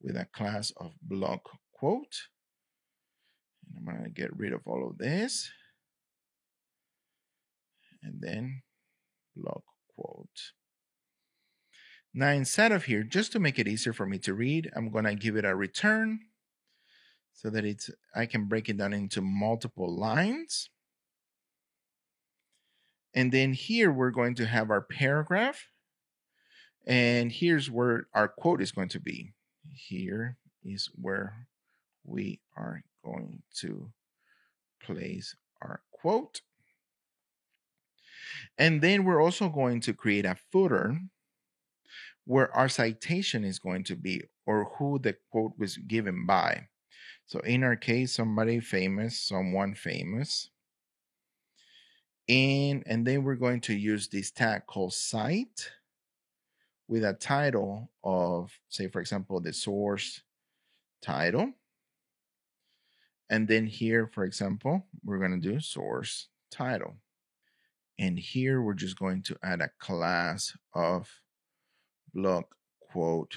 with a class of block quote. And I'm going to get rid of all of this. And then block quote. Now, inside of here, just to make it easier for me to read, I'm going to give it a return so that I can break it down into multiple lines. And then here we're going to have our paragraph. And here's where our quote is going to be. Here is where we are going to place our quote. And then we're also going to create a footer where our citation is going to be, or who the quote was given by. So in our case, somebody famous, someone famous. And then we're going to use this tag called cite with a title of, say, for example, the source title. And then here, for example, we're going to do source title. And here we're just going to add a class of block quote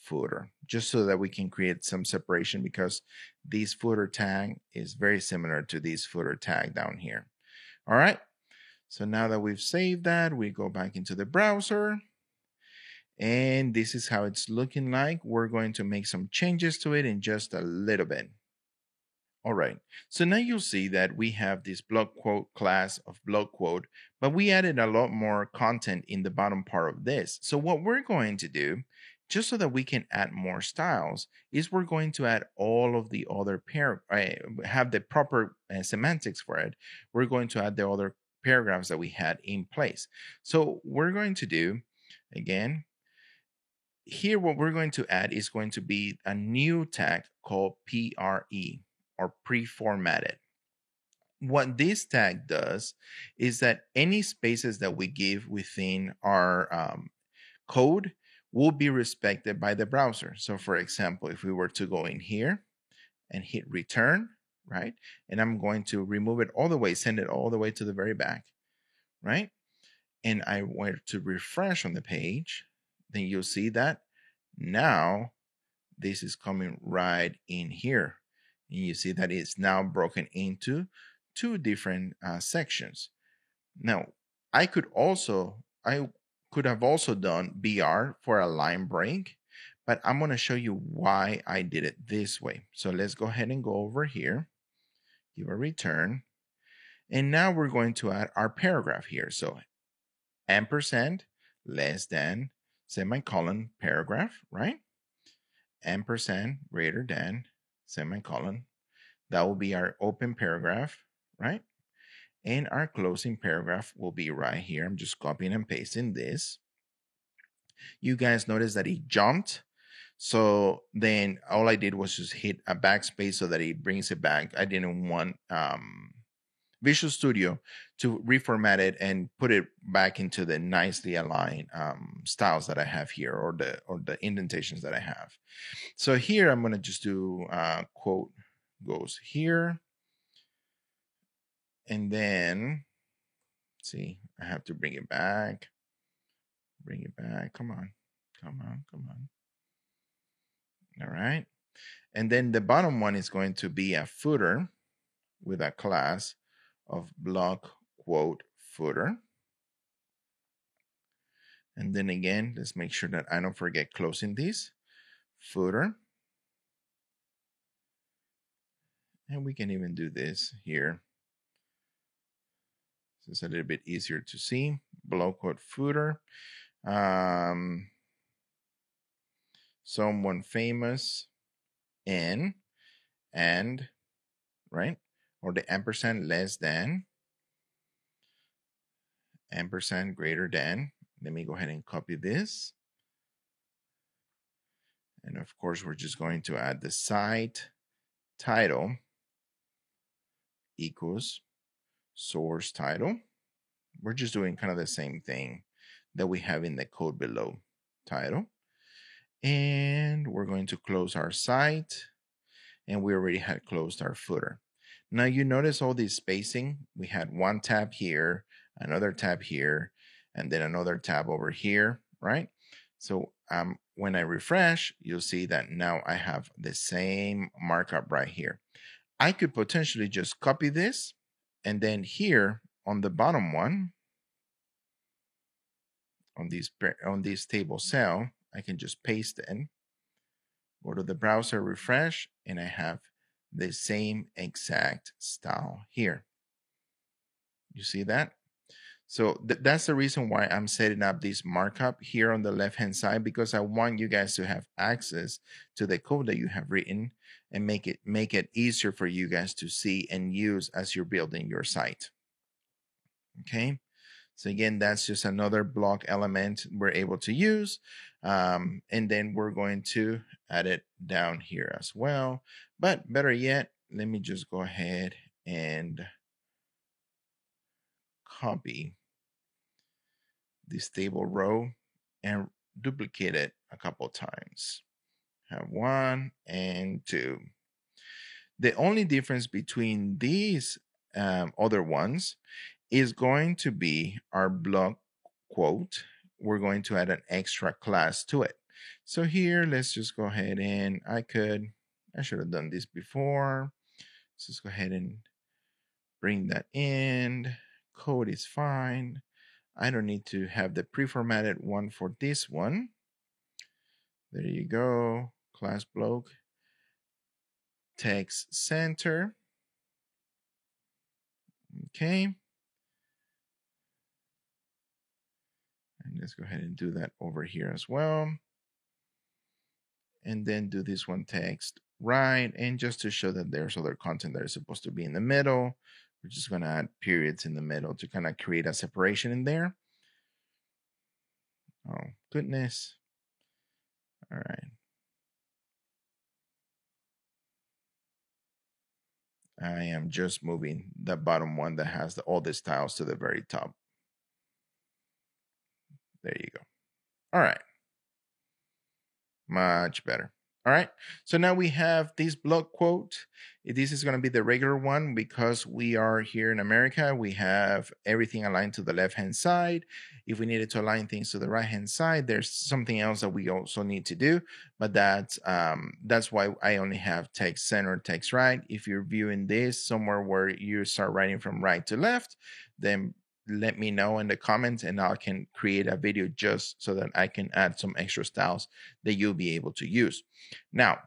footer, just so that we can create some separation, because this footer tag is very similar to this footer tag down here. All right. So now that we've saved that, we go back into the browser. And this is how it's looking like. We're going to make some changes to it in just a little bit. All right, so now you'll see that we have this block quote class of block quote, but we added a lot more content in the bottom part of this. So what we're going to do, just so that we can add more styles, is we're going to add all of the other have the proper semantics for it. We're going to add the other paragraphs that we had in place. So we're going to do, again, here what we're going to add is going to be a new tag called PRE, or pre-formatted. What this tag does is that any spaces that we give within our code will be respected by the browser. So for example, if we were to go in here and hit return, right? And I'm going to remove it all the way, send it all the way to the very back, right? And I were to refresh on the page, then you'll see that now this is coming right in here. And you see that it's now broken into two different sections. Now, I could have also done BR for a line break, but I'm going to show you why I did it this way. So let's go ahead and go over here, give a return, and now we're going to add our paragraph here. So ampersand less than semicolon paragraph, right? Ampersand greater than semicolon. That will be our open paragraph, right? And our closing paragraph will be right here. I'm just copying and pasting this. You guys notice that it jumped. So then all I did was just hit a backspace so that it brings it back. I didn't want Visual Studio to reformat it and put it back into the nicely aligned styles that I have here, or the indentations that I have. So here I'm going to just do quote goes here. And then, see, I have to bring it back. Bring it back. Come on. Come on. Come on. All right. And then the bottom one is going to be a footer with a class of block quote footer. And then again, let's make sure that I don't forget closing this footer. And we can even do this here. So it's a little bit easier to see. Block quote footer. Someone famous in, and, right? Or the ampersand less than, ampersand greater than. Let me go ahead and copy this. And of course, we're just going to add the site title equals source title. We're just doing kind of the same thing that we have in the code below, title. And we're going to close our site, and we already had closed our footer. Now you notice all this spacing. We had one tab here, another tab here, and then another tab over here, right? So when I refresh, you'll see that now I have the same markup right here. I could potentially just copy this, and then here on the bottom one, on this table cell, I can just paste in, go to the browser, refresh, and I have the same exact style here. You see that? So that's the reason why I'm setting up this markup here on the left-hand side, because I want you guys to have access to the code that you have written and make it easier for you guys to see and use as you're building your site. Okay. So again, that's just another block element we're able to use. And then we're going to add it down here as well. But better yet, let me just go ahead and copy this table row and duplicate it a couple times. Have 1 and 2. The only difference between these other ones is going to be our block quote. We're going to add an extra class to it. So here, let's just go ahead and I should have done this before. Let's just go ahead and bring that in. Code is fine. I don't need to have the pre-formatted one for this one. There you go. Class block. Text center. Okay. And let's go ahead and do that over here as well. And then do this one text right. And just to show that there's other content that is supposed to be in the middle, we're just going to add periods in the middle to kind of create a separation in there. Oh, goodness. All right. I am just moving the bottom one that has all the styles to the very top. There you go. All right. Much better. All right. So now we have this block quote. This is going to be the regular one because we are here in America. We have everything aligned to the left-hand side. If we needed to align things to the right-hand side, there's something else that we also need to do. But that's why I only have text center, text right. If you're viewing this somewhere where you start writing from right to left, then let me know in the comments and I can create a video just so that I can add some extra styles that you'll be able to use. Now,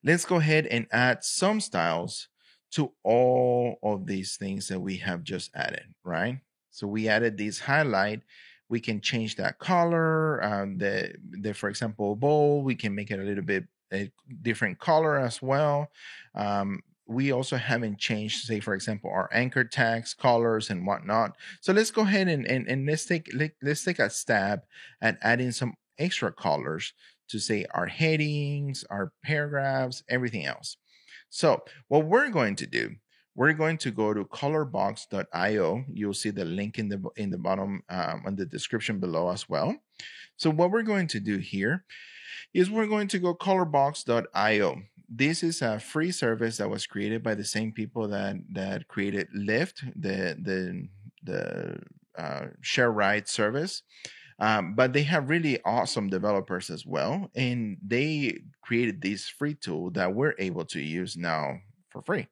let's go ahead and add some styles to all of these things that we have just added, right? So we added this highlight. We can change that color. For example, bold, we can make it a little bit a different color as well. We also haven't changed, say, for example, our anchor tags, colors, and whatnot. So let's go ahead and let's take a stab at adding some extra colors to say our headings, our paragraphs, everything else. So what we're going to do, we're going to go to colorbox.io. You'll see the link in the bottom on the description below as well. So what we're going to do here is we're going to go colorbox.io. This is a free service that was created by the same people that created Lyft, the share ride service. But they have really awesome developers as well. And they created this free tool that we're able to use now for free.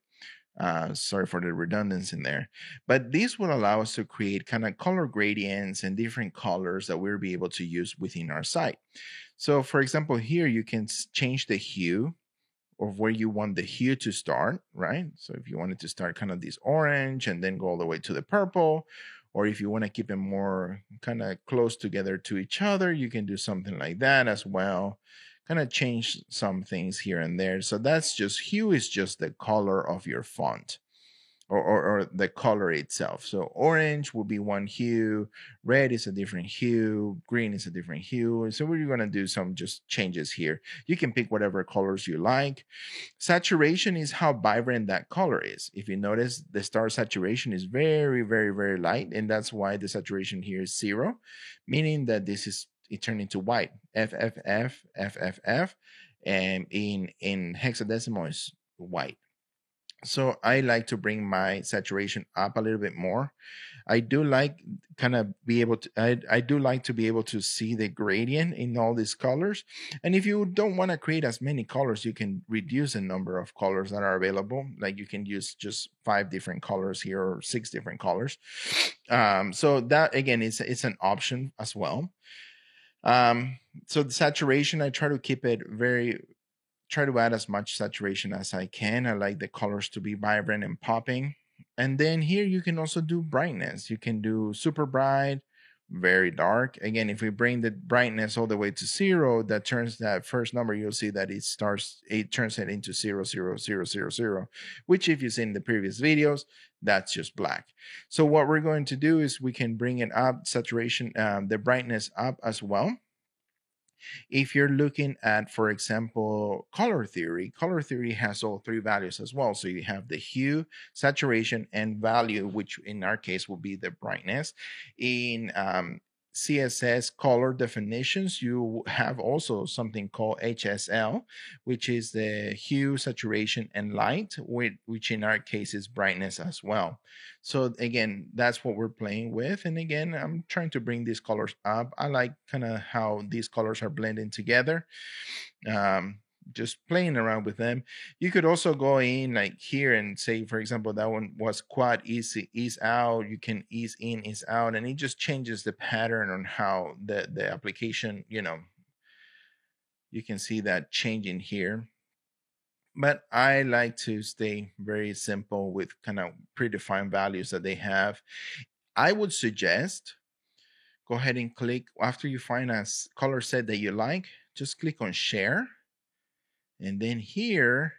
Sorry for the redundancy in there. But this will allow us to create kind of color gradients and different colors that we'll be able to use within our site. So for example, here you can change the hue of where you want the hue to start, right? So if you wanted to start kind of this orange and then go all the way to the purple, or if you want to keep them more kind of close together to each other, you can do something like that as well. Kind of change some things here and there. So that's just hue is just the color of your font. or the color itself. So orange will be one hue, red is a different hue, green is a different hue. So we're going to do some just changes here. You can pick whatever colors you like. Saturation is how vibrant that color is. If you notice, the star saturation is very, very, very light, and that's why the saturation here is 0, meaning that this is it turned into white. FFF, FFF, and in hexadecimal is white. So I like to bring my saturation up a little bit more. I do like kind of be able to, I do like to be able to see the gradient in all these colors. And if you don't want to create as many colors, you can reduce the number of colors that are available. Like you can use just 5 different colors here or 6 different colors. So that again, it's an option as well. So the saturation, I try to keep it try to add as much saturation as I can. I like the colors to be vibrant and popping. And then here you can also do brightness. You can do super bright, very dark. Again, if we bring the brightness all the way to 0, that turns that first number, you'll see that it turns it into 0, 0, 0, 0, 0, which if you've seen the previous videos, that's just black. So what we're going to do is we can bring it up, saturation, the brightness up as well. If you're looking at, for example, color theory has all 3 values as well. So you have the hue, saturation, and value, which in our case will be the brightness. In CSS color definitions, you have also something called HSL, which is the hue, saturation, and light, which in our case is brightness as well. So again, that's what we're playing with. And again, I'm trying to bring these colors up. I like kind of how these colors are blending together. Just playing around with them. You could also go in like here and say, for example, that one was quad ease out. You can ease in, ease out, and it just changes the pattern on how the application, you can see that changing here. But I like to stay very simple with kind of predefined values that they have. I would suggest go ahead and click after you find a color set that you like, just click on share. And then here,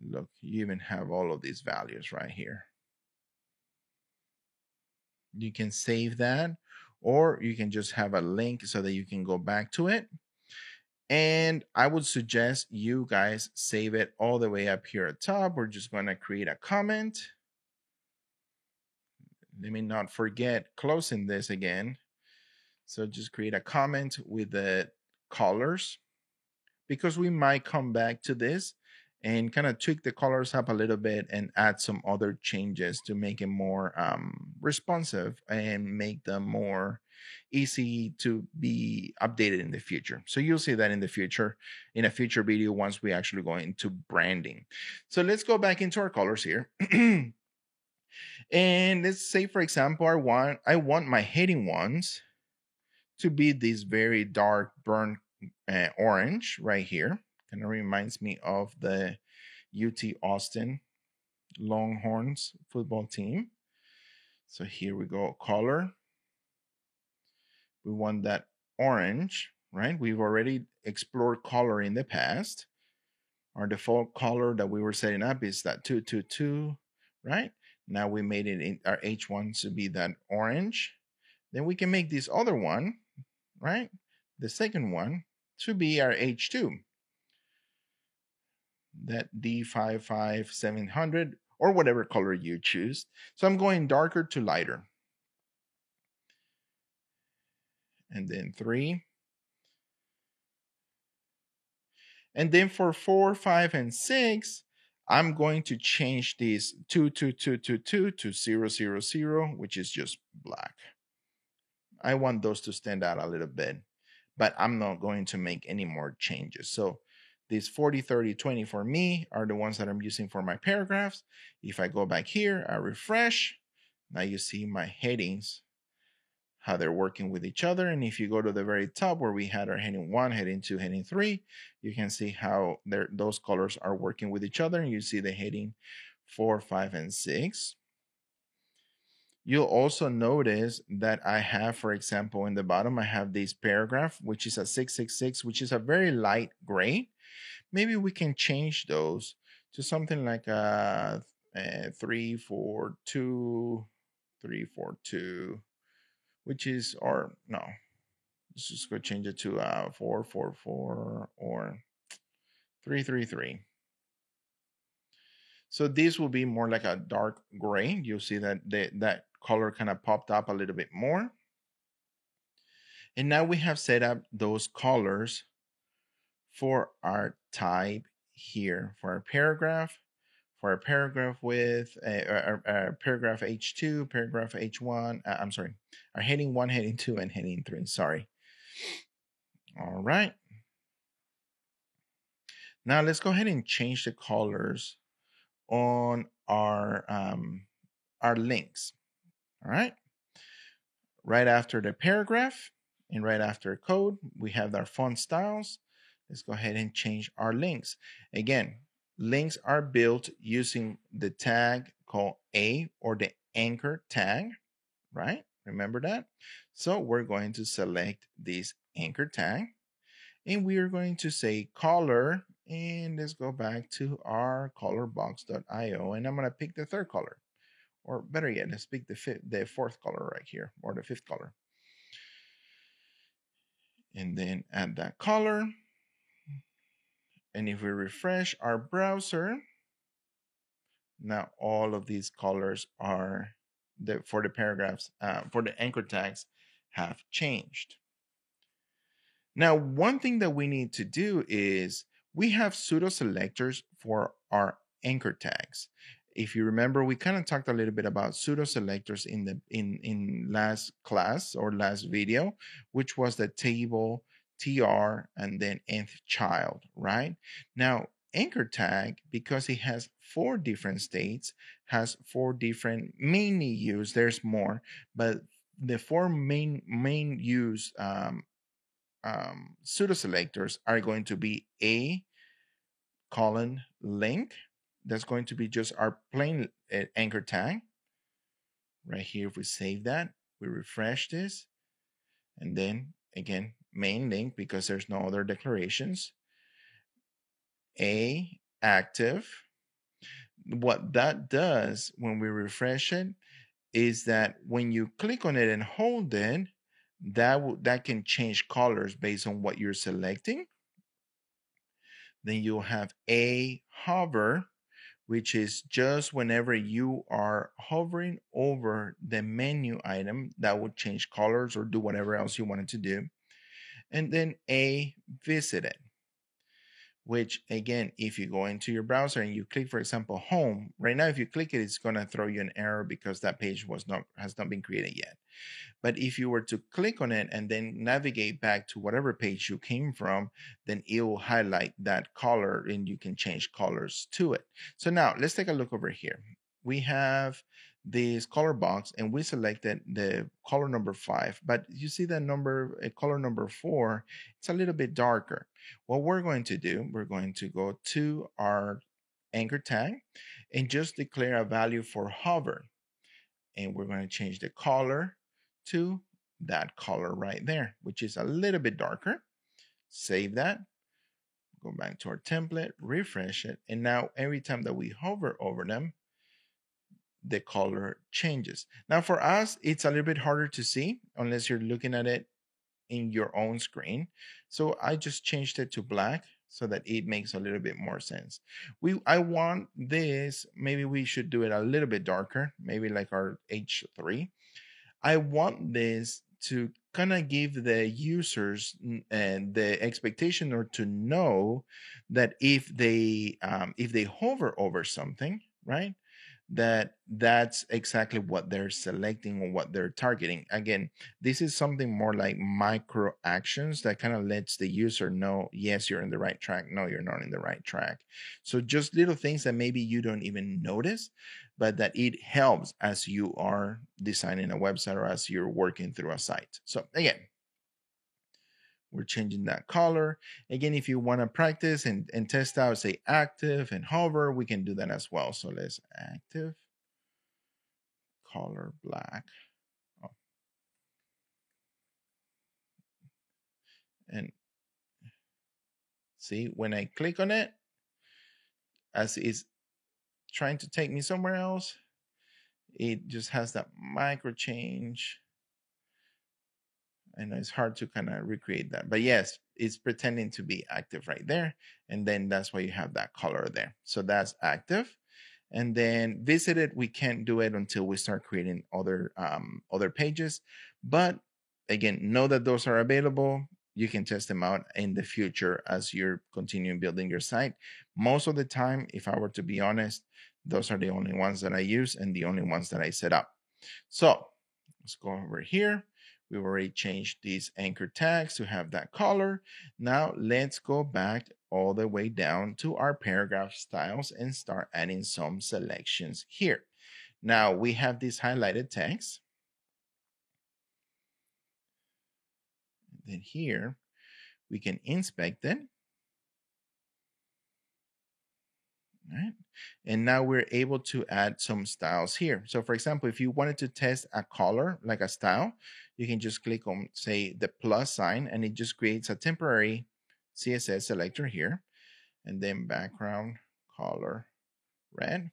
look, you even have all of these values right here. You can save that, or you can just have a link so that you can go back to it. And I would suggest you guys save it all the way up here at top. We're just going to create a comment. Let me not forget closing this again. So just create a comment with the colors, because we might come back to this and kind of tweak the colors up a little bit and add some other changes to make it more responsive and make them more easy to be updated in the future. So you'll see that in the future, in a future video, once we actually go into branding. So let's go back into our colors here. And let's say, for example, I want my heading ones to be this very dark burnt orange right here. Kind of reminds me of the UT Austin Longhorns football team. So here we go, color. We want that orange, right? We've already explored color in the past. Our default color that we were setting up is that 222, right? Now we made it in our H1 to be that orange. Then we can make this other one, right? The second one to be our H2. That D55700 or whatever color you choose. So I'm going darker to lighter. And then 3. And then for 4, 5, and 6, I'm going to change this 22222 to 000, which is just black. I want those to stand out a little bit, but I'm not going to make any more changes. So these 40, 30, 20 for me are the ones that I'm using for my paragraphs. If I go back here, I refresh. Now you see my headings, how they're working with each other. And if you go to the very top where we had our heading 1, heading 2, heading 3, you can see how those colors are working with each other. And you see the heading 4, 5, and 6. You'll also notice that I have, for example, in the bottom, I have this paragraph, which is a 666, which is a very light gray. Maybe we can change those to something like 342, 342, which is, or no, let's just go change it to 444 or 333. So this will be more like a dark gray. You'll see that that color kind of popped up a little bit more. And now we have set up those colors for our type here, for our paragraph, with our paragraph H2, paragraph H1, I'm sorry, our heading 1, heading 2, and heading 3, sorry. All right. Now let's go ahead and change the colors on our links. All right. Right after the paragraph and right after code, we have our font styles. Let's go ahead and change our links. Again, links are built using the tag called A, or the anchor tag, right? Remember that? So we're going to select this anchor tag, and we are going to say color, and let's go back to our colorbox.io, and I'm going to pick the third color, or better yet, let's pick the fourth color right here, or the fifth color, and then add that color. And if we refresh our browser, now all of these colors are for the paragraphs, for the anchor tags, have changed. Now, one thing that we need to do is we have pseudo selectors for our anchor tags. If you remember, we kind of talked a little bit about pseudo selectors in last class or last video, which was the table, tr, and then nth child, right? Now, anchor tag, because it has 4 different states, has 4 different mainly used, there's more, but the 4 main use pseudo selectors are going to be a colon link. That's going to be just our plain anchor tag right here. If we save that, we refresh this, and then again, main link, because there's no other declarations. A active. What that does when we refresh it is that when you click on it and hold it, that can change colors based on what you're selecting. Then you'll have a hover, which is just whenever you are hovering over the menu item, that will change colors or do whatever else you wanted to do. And then a visited, which again, if you go into your browser and you click, for example, home, right now, if you click it, it's going to throw you an error because that page has not been created yet. But if you were to click on it and then navigate back to whatever page you came from, then it will highlight that color and you can change colors to it. So now let's take a look over here. We have this color box and we selected the color number 5, but you see that color number 4, it's a little bit darker. What we're going to do, we're going to go to our anchor tag and just declare a value for hover. And we're going to change the color to that color right there, which is a little bit darker. Save that, go back to our template, refresh it, and now every time that we hover over them, the color changes. Now for us, it's a little bit harder to see unless you're looking at it in your own screen. So I just changed it to black so that it makes a little bit more sense. I want this, maybe we should do it a little bit darker, maybe like our H3. I want this to kind of give the users and the expectation, or to know that if they hover over something, right, that's exactly what they're selecting or what they're targeting. Again, this is something more like micro actions that kind of lets the user know, yes, you're in the right track, no, you're not in the right track. So just little things that maybe you don't even notice, but that it helps as you are designing a website or as you're working through a site. So again, we're changing that color. Again, if you want to practice and test out, say active and hover, we can do that as well. So let's active, color black. Oh. And see, when I click on it, as it's trying to take me somewhere else, it just has that micro change. I know it's hard to kind of recreate that, but yes, it's pretending to be active right there. And then that's why you have that color there. So that's active. And then visited, we can't do it until we start creating other pages. But again, know that those are available. You can test them out in the future as you're continuing building your site. Most of the time, if I were to be honest, those are the only ones that I use and the only ones that I set up. So let's go over here. We've already changed these anchor tags to have that color. Now let's go back all the way down to our paragraph styles and start adding some selections here. Now we have this highlighted text. Then here we can inspect it. Right? And now we're able to add some styles here. So for example, if you wanted to test a color, like a style, you can just click on, say, the plus sign, and it just creates a temporary CSS selector here. And then background color red.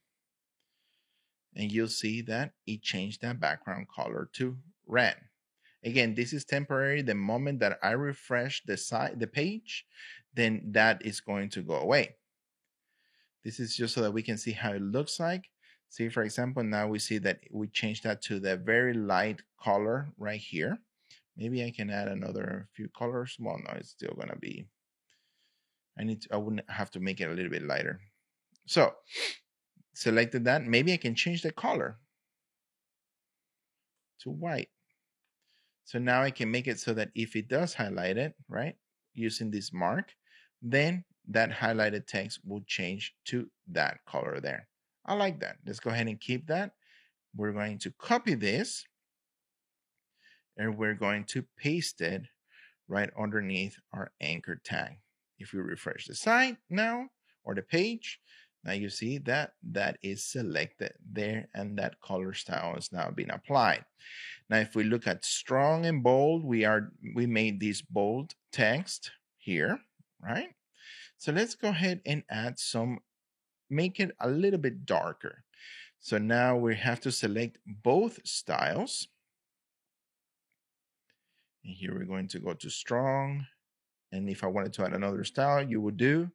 And you'll see that it changed that background color to red. Again, this is temporary. The moment that I refresh the page, then that is going to go away. This is just so that we can see how it looks like. See, for example, now we see that we changed that to the very light color right here. Maybe I can add another few colors. Well, no, it's still gonna be, I wouldn't have to make it a little bit lighter. So selected that. Maybe I can change the color to white. So now I can make it so that if it does highlight it, right, using this mark, then that highlighted text will change to that color there. I like that. Let's go ahead and keep that. We're going to copy this and we're going to paste it right underneath our anchor tag. If we refresh the site now or the page, now you see that that is selected there and that color style is now being applied. Now, if we look at strong and bold, we made this bold text here, right? So let's go ahead and add some, make it a little bit darker. So now we have to select both styles. And here we're going to go to strong. And if I wanted to add another style, you would do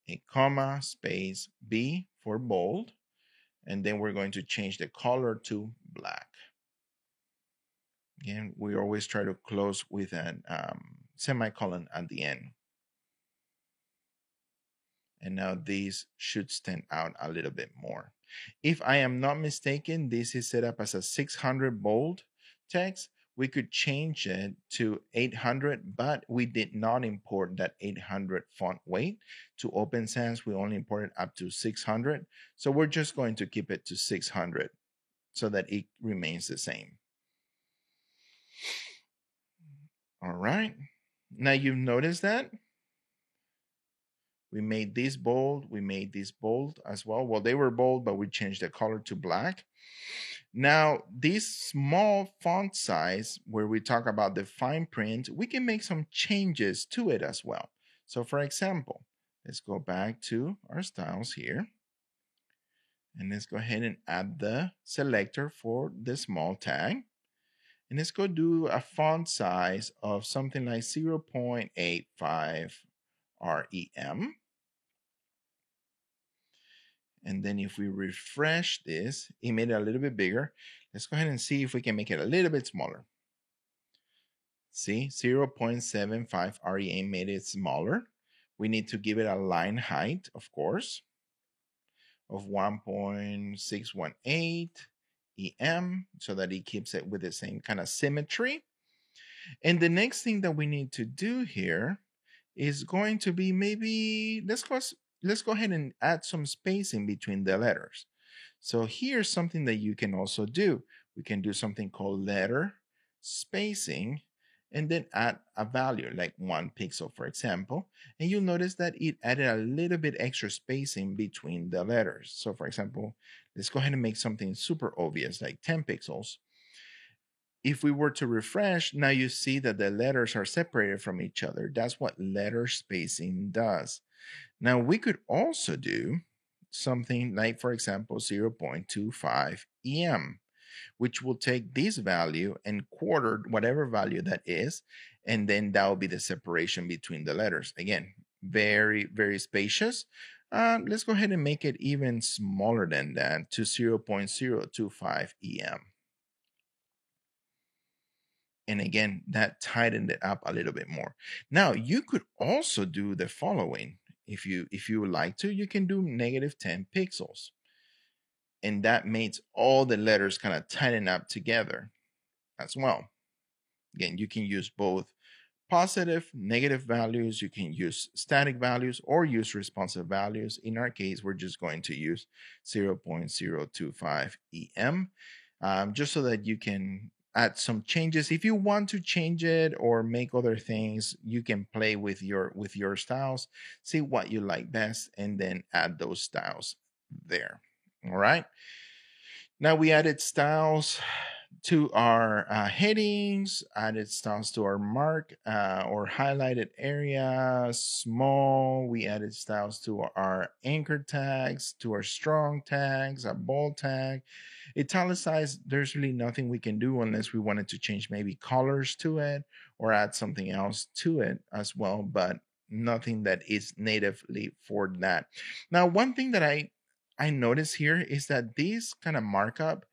a comma space B for bold. And then we're going to change the color to black. Again, we always try to close with an semicolon at the end. And now these should stand out a little bit more. If I am not mistaken, this is set up as a 600 bold text. We could change it to 800, but we did not import that 800 font weight. To Open Sans, we only imported up to 600. So we're just going to keep it to 600 so that it remains the same. All right. Now you've noticed that we made these bold. We made these bold as well. Well, they were bold, but we changed the color to black. Now, this small font size, where we talk about the fine print, we can make some changes to it as well. So for example, let's go back to our styles here. And let's go ahead and add the selector for the small tag. And let's go do a font size of something like 0.85 REM. And then if we refresh this, it made it a little bit bigger. Let's go ahead and see if we can make it a little bit smaller. See, 0.75 REM made it smaller. We need to give it a line height, of course, of 1.618 EM so that it keeps it with the same kind of symmetry. And the next thing that we need to do here is going to be maybe, let's go ahead and add some spacing between the letters. So here's something that you can also do. We can do something called letter spacing and then add a value like 1 pixel, for example. And you'll notice that it added a little bit extra spacing between the letters. So for example, let's go ahead and make something super obvious like 10 pixels. If we were to refresh, now you see that the letters are separated from each other. That's what letter spacing does. Now we could also do something like, for example, 0.25 EM, which will take this value and quarter whatever value that is, and then that will be the separation between the letters. Again, very, very spacious. Let's go ahead and make it even smaller than that to 0.025 EM. And again, that tightened it up a little bit more. Now you could also do the following. If you would like to, you can do -10 pixels. And that makes all the letters kind of tighten up together as well. Again, you can use both positive, negative values. You can use static values or use responsive values. In our case, we're just going to use 0.025 EM, just so that you can add some changes. If you want to change it or make other things, you can play with your styles, see what you like best, and then add those styles there. All right. Now we added styles to our headings, added styles to our mark or highlighted area, small. We added styles to our anchor tags, to our strong tags, our bold tag. Italicized, there's really nothing we can do unless we wanted to change maybe colors to it or add something else to it as well, but nothing that is natively for that. Now, one thing that I notice here is that this kind of markup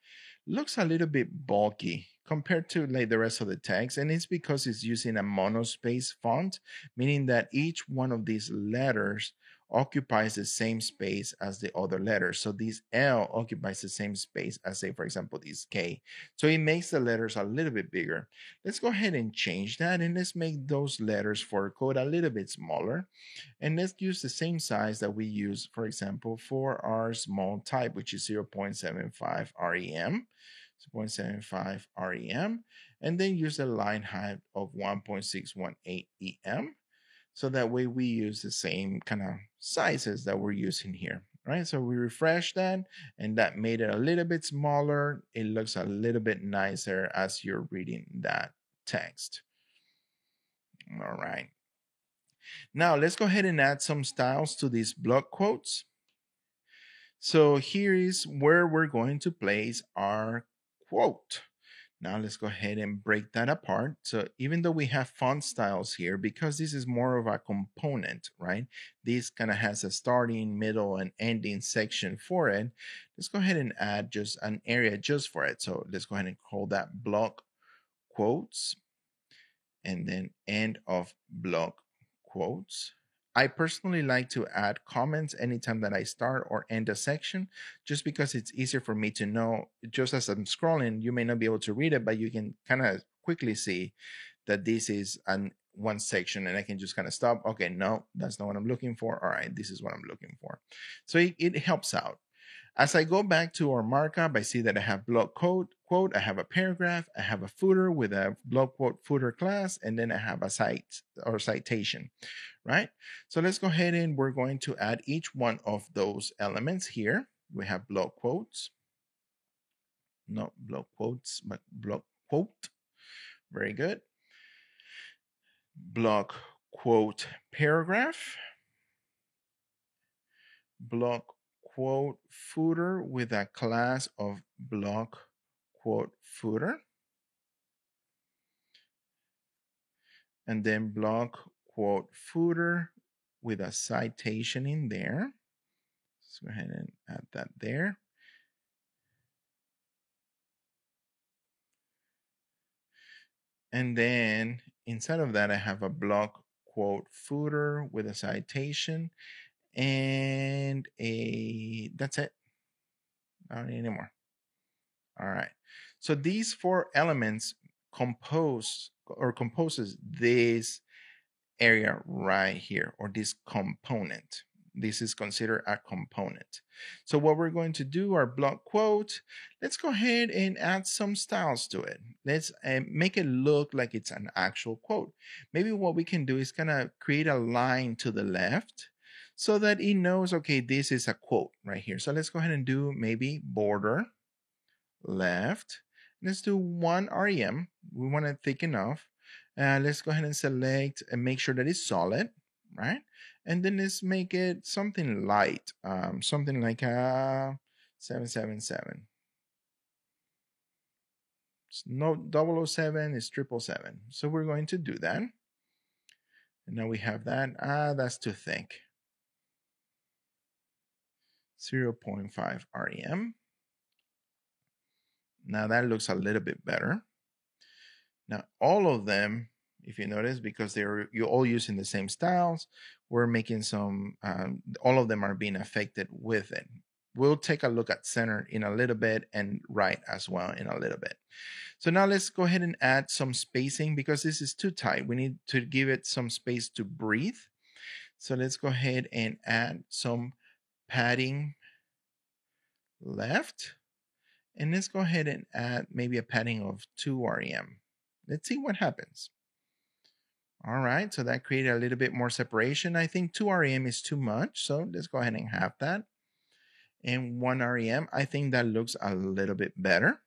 looks a little bit bulky compared to like the rest of the text, and it's because it's using a monospace font, meaning that each one of these letters occupies the same space as the other letters. So this L occupies the same space as, say, for example, this K. So it makes the letters a little bit bigger. Let's go ahead and change that, and let's make those letters for code a little bit smaller. And let's use the same size that we use, for example, for our small type, which is 0.75 REM. 0.75 REM, and then use a line height of 1.618 EM. So that way we use the same kind of sizes that we're using here, right? So we refresh that, and that made it a little bit smaller. It looks a little bit nicer as you're reading that text. All right. Now let's go ahead and add some styles to these block quotes. So here is where we're going to place our quote. Now let's go ahead and break that apart. So even though we have font styles here, because this is more of a component, right? This kind of has a starting, middle, and ending section for it. Let's go ahead and add just an area just for it. So let's go ahead and call that block quotes, and then end of block quotes. I personally like to add comments anytime that I start or end a section, just because it's easier for me to know. Just as I'm scrolling, you may not be able to read it, but you can kind of quickly see that this is one section, and I can just kind of stop. Okay, no, that's not what I'm looking for. All right, this is what I'm looking for. So it helps out. As I go back to our markup, I see that I have block quote, I have a paragraph, I have a footer with a block quote footer class, and then I have a cite or citation, right? So let's go ahead and we're going to add each one of those elements here. We have block quotes, not block quotes, but block quote. Very good. Block quote paragraph, block quote footer with a class of block quote footer, and then block quote footer with a citation in there. Let's go ahead and add that there. And then inside of that, I have a block quote footer with a citation and that's it. I don't need any more. All right. So these four elements composes this area right here, or this component. This is considered a component. So what we're going to do, our block quote, let's go ahead and add some styles to it. Let's make it look like it's an actual quote. Maybe what we can do is kind of create a line to the left so that it knows, okay, this is a quote right here. So let's go ahead and do maybe border left. Let's do 1 REM. We want it thick enough. Let's go ahead and select and make sure that it's solid, right? And then let's make it something light, something like a 777. It's no 007, it's 777. So we're going to do that. And now we have that. That's too thick. 0.5 REM. Now that looks a little bit better. Now all of them, if you notice, because you're all using the same styles, we're making some, all of them are being affected with it. We'll take a look at center in a little bit and right as well in a little bit. So now let's go ahead and add some spacing because this is too tight. We need to give it some space to breathe. So let's go ahead and add some padding left. And let's go ahead and add maybe a padding of 2 REM. Let's see what happens. All right, so that created a little bit more separation. I think 2 REM is too much, so let's go ahead and have that. And 1 REM, I think that looks a little bit better.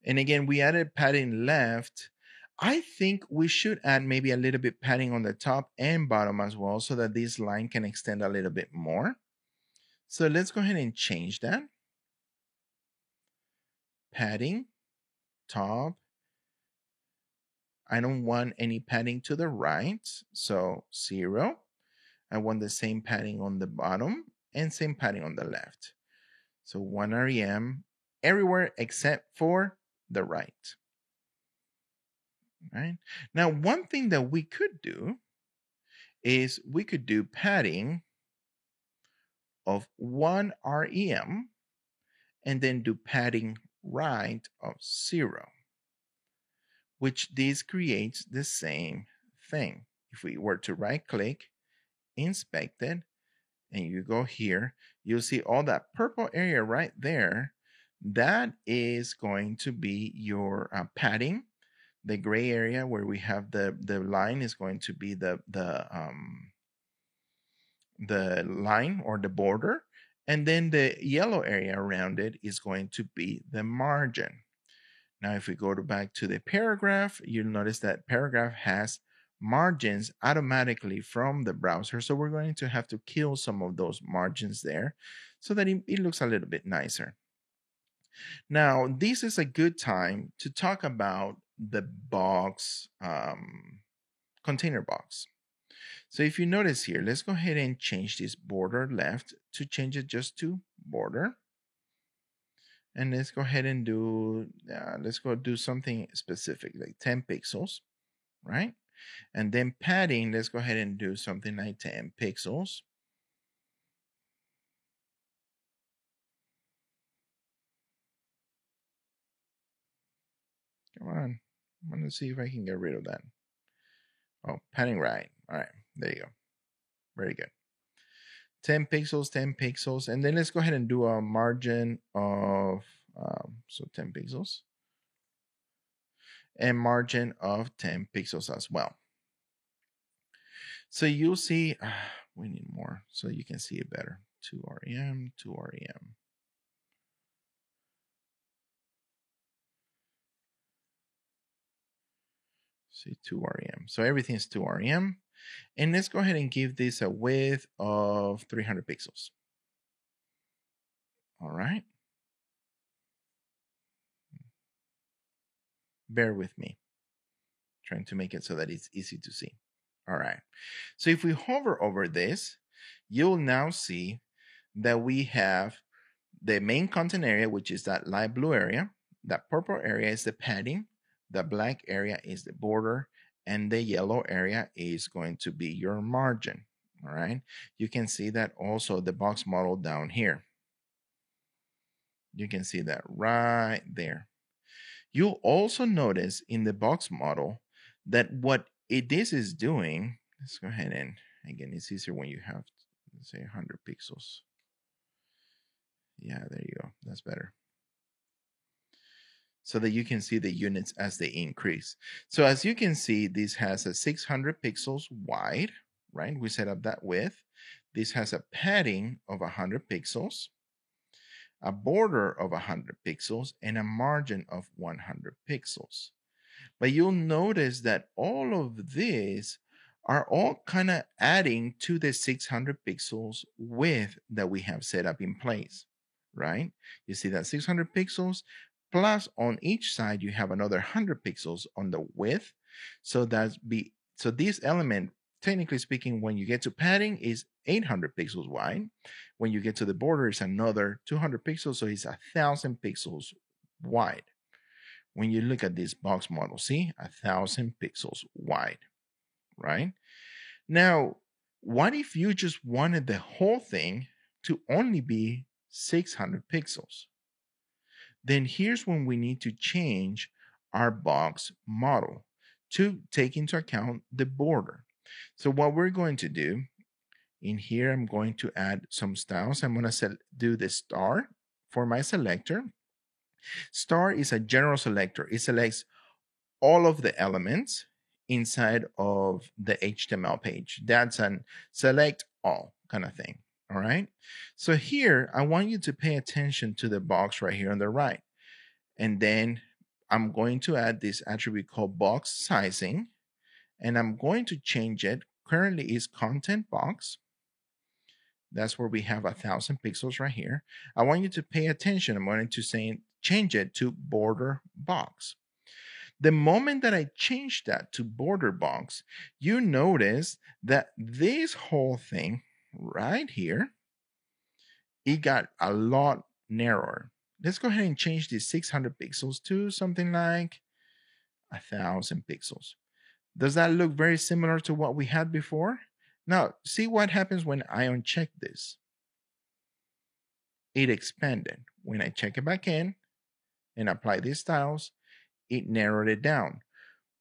And again, we added padding left. I think we should add maybe a little bit padding on the top and bottom as well so that this line can extend a little bit more. So let's go ahead and change that. Padding, top. I don't want any padding to the right, so 0. I want the same padding on the bottom and same padding on the left. So 1 REM everywhere except for the right. Right? Now, one thing that we could do is we could do padding of 1 REM and then do padding right of 0, which this creates the same thing. If we were to right click, inspect it, and you go here, you'll see all that purple area right there. That is going to be your padding. The gray area where we have the line is going to be the line or the border. And then the yellow area around it is going to be the margin. Now, if we go back to the paragraph, you'll notice that paragraph has margins automatically from the browser. So we're going to have to kill some of those margins there so that it looks a little bit nicer. Now, this is a good time to talk about the box, container box. So if you notice here, let's go ahead and change this border left to change it just to border. And let's go ahead and do, let's go do something specific like 10 pixels, right? And then padding, let's go ahead and do something like 10 pixels. Come on, I'm gonna see if I can get rid of that. Oh, padding right. All right, there you go. Very good. 10 pixels, 10 pixels. And then let's go ahead and do a margin of, so 10 pixels. And margin of 10 pixels as well. So you'll see, we need more so you can see it better. 2 REM, 2 REM. See 2 REM. So everything is 2 REM. And let's go ahead and give this a width of 300 pixels. All right. Bear with me. Trying to make it so that it's easy to see. All right. So if we hover over this, you'll now see that we have the main content area, which is that light blue area. That purple area is the padding. The black area is the border. And the yellow area is going to be your margin. All right. You can see that also the box model down here. You can see that right there. You'll also notice in the box model that what this is doing, let's go ahead and, again, it's easier when you have, let's say 100 pixels. Yeah, there you go. That's better. So that you can see the units as they increase. So as you can see, this has a 600 pixels wide, right? We set up that width. This has a padding of 100 pixels. a border of 100 pixels, and a margin of 100 pixels. But you'll notice that all of these are all kind of adding to the 600 pixels width that we have set up in place, right? You see that 600 pixels plus on each side you have another 100 pixels on the width. So this element, technically speaking, when you get to padding, is 800 pixels wide. When you get to the border, it's another 200 pixels, so it's 1,000 pixels wide. When you look at this box model, see, 1,000 pixels wide, right? Now, what if you just wanted the whole thing to only be 600 pixels? Then here's when we need to change our box model to take into account the border. So what we're going to do in here, I'm going to add some styles. I'm going to do the star for my selector. Star is a general selector. It selects all of the elements inside of the HTML page. That's an select all kind of thing. All right. So here, I want you to pay attention to the box right here on the right. And then I'm going to add this attribute called box sizing. And I'm going to change it. Currently is content box. That's where we have 1,000 pixels right here. I want you to pay attention. I'm going to change it to border box. The moment that I change that to border box, you notice that this whole thing right here, it got a lot narrower. Let's go ahead and change this 600 pixels to something like 1,000 pixels. Does that look very similar to what we had before? Now, see what happens when I uncheck this. It expanded. When I check it back in and apply these styles, it narrowed it down.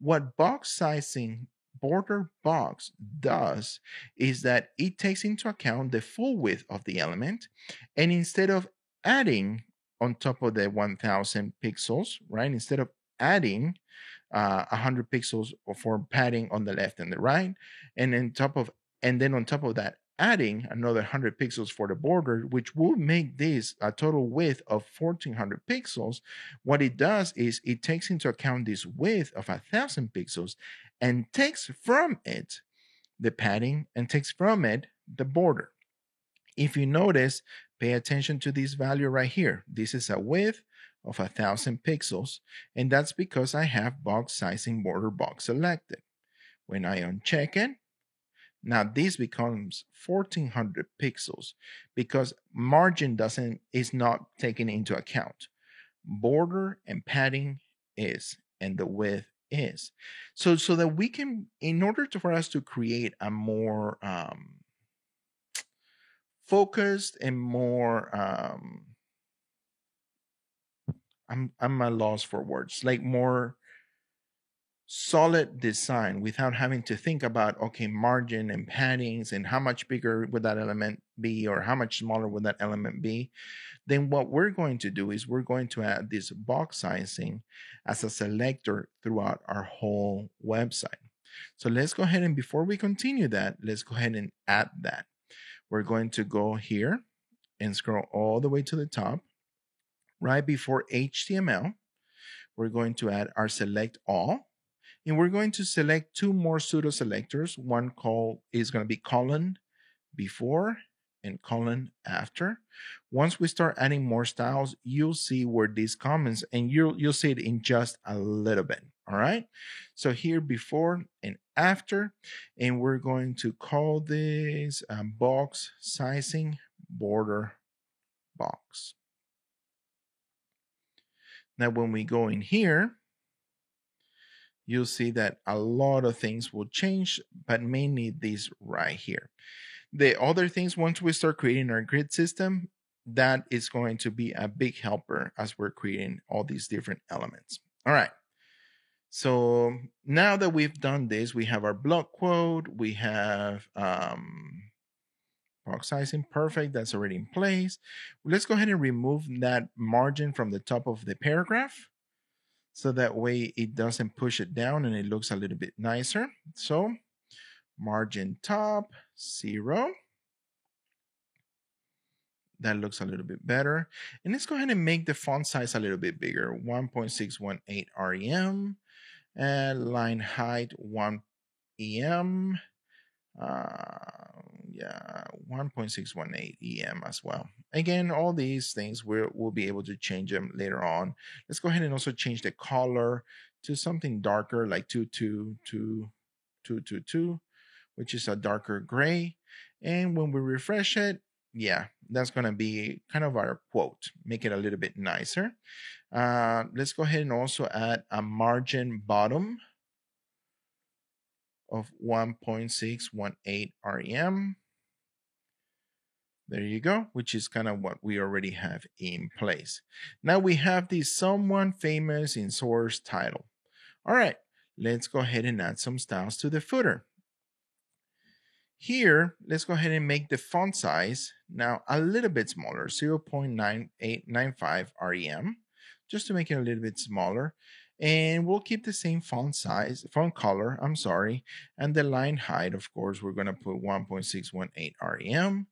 What box sizing border box does is that it takes into account the full width of the element, and instead of adding on top of the 1,000 pixels, right, instead of adding 100 pixels for padding on the left and the right, and then on top of that, adding another 100 pixels for the border, which will make this a total width of 1,400 pixels. What it does is it takes into account this width of 1,000 pixels and takes from it the padding and takes from it the border. If you notice, pay attention to this value right here. This is a width of 1,000 pixels, and that's because I have box sizing border box selected. When I uncheck it, now this becomes 1,400 pixels because margin is not taken into account. Border and padding is, and the width is. So that we can, in order for us to create a more focused and more I'm at a loss for words, like more solid design without having to think about, okay, margin and paddings and how much bigger would that element be or how much smaller would that element be, then what we're going to do is we're going to add this box sizing as a selector throughout our whole website. So let's go ahead and before we continue that, let's go ahead and add that. We're going to go here and scroll all the way to the top. Right before HTML, we're going to add our select all. And we're going to select two more pseudo selectors. One is going to be colon before and colon after. Once we start adding more styles, you'll see where these comments, and you'll see it in just a little bit. All right. So here before and after, and we're going to call this box sizing border box. Now, when we go in here, you'll see that a lot of things will change, but mainly these right here. The other things, once we start creating our grid system, that is going to be a big helper as we're creating all these different elements. All right. So now that we've done this, we have our block quote, we have box sizing, perfect, that's already in place. Let's go ahead and remove that margin from the top of the paragraph so that way it doesn't push it down and it looks a little bit nicer. So margin top 0, That looks a little bit better. And let's go ahead and make the font size a little bit bigger, 1.618 rem, and line height 1 em. Yeah, 1.618 em as well. Again, all these things we'll be able to change them later on. Let's go ahead and also change the color to something darker, like 22222, which is a darker gray. And when we refresh it, yeah, that's going to be kind of our quote, make it a little bit nicer. Let's go ahead and also add a margin bottom of 1.618 rem. There you go, which is kind of what we already have in place. Now we have the someone famous in source title. All right, let's go ahead and add some styles to the footer. Here, let's go ahead and make the font size now a little bit smaller, 0.9895 rem, just to make it a little bit smaller. And we'll keep the same font size, font color, I'm sorry. And the line height, of course, we're going to put 1.618 rem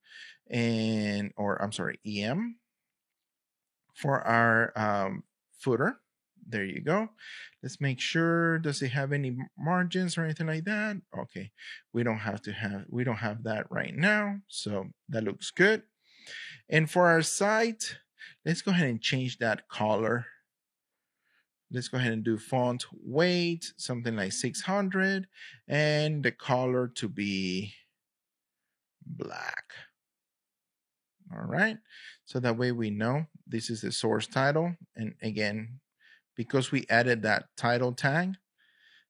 and, or I'm sorry, em for our footer. There you go. Let's make sure, does it have any margins or anything like that? Okay, we don't have that right now, so that looks good. And for our site, let's go ahead and change that color. Let's go ahead and do font weight, something like 600, and the color to be black. All right, so that way we know this is the source title. And again, because we added that title tag,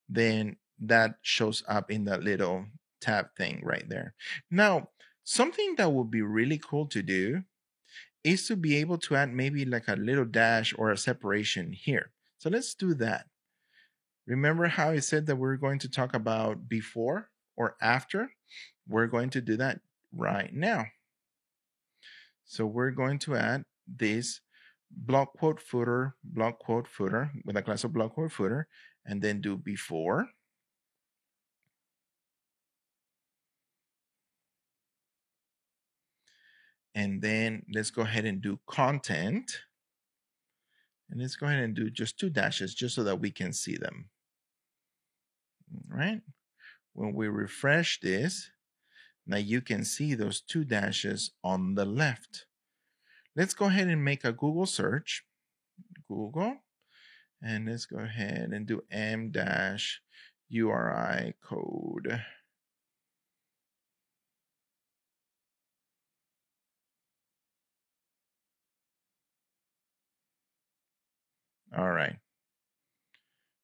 then that shows up in that little tab thing right there. Now, something that would be really cool to do is to be able to add maybe like a little dash or a separation here. So let's do that. Remember how I said that we're going to talk about before or after? We're going to do that right now. So we're going to add this block quote footer with a class of block quote footer, and then do before. And then let's go ahead and do content. And let's go ahead and do just 2 dashes just so that we can see them. All right. When we refresh this, now you can see those 2 dashes on the left. Let's go ahead and make a Google search. Google. And let's go ahead and do m-URI code. All right.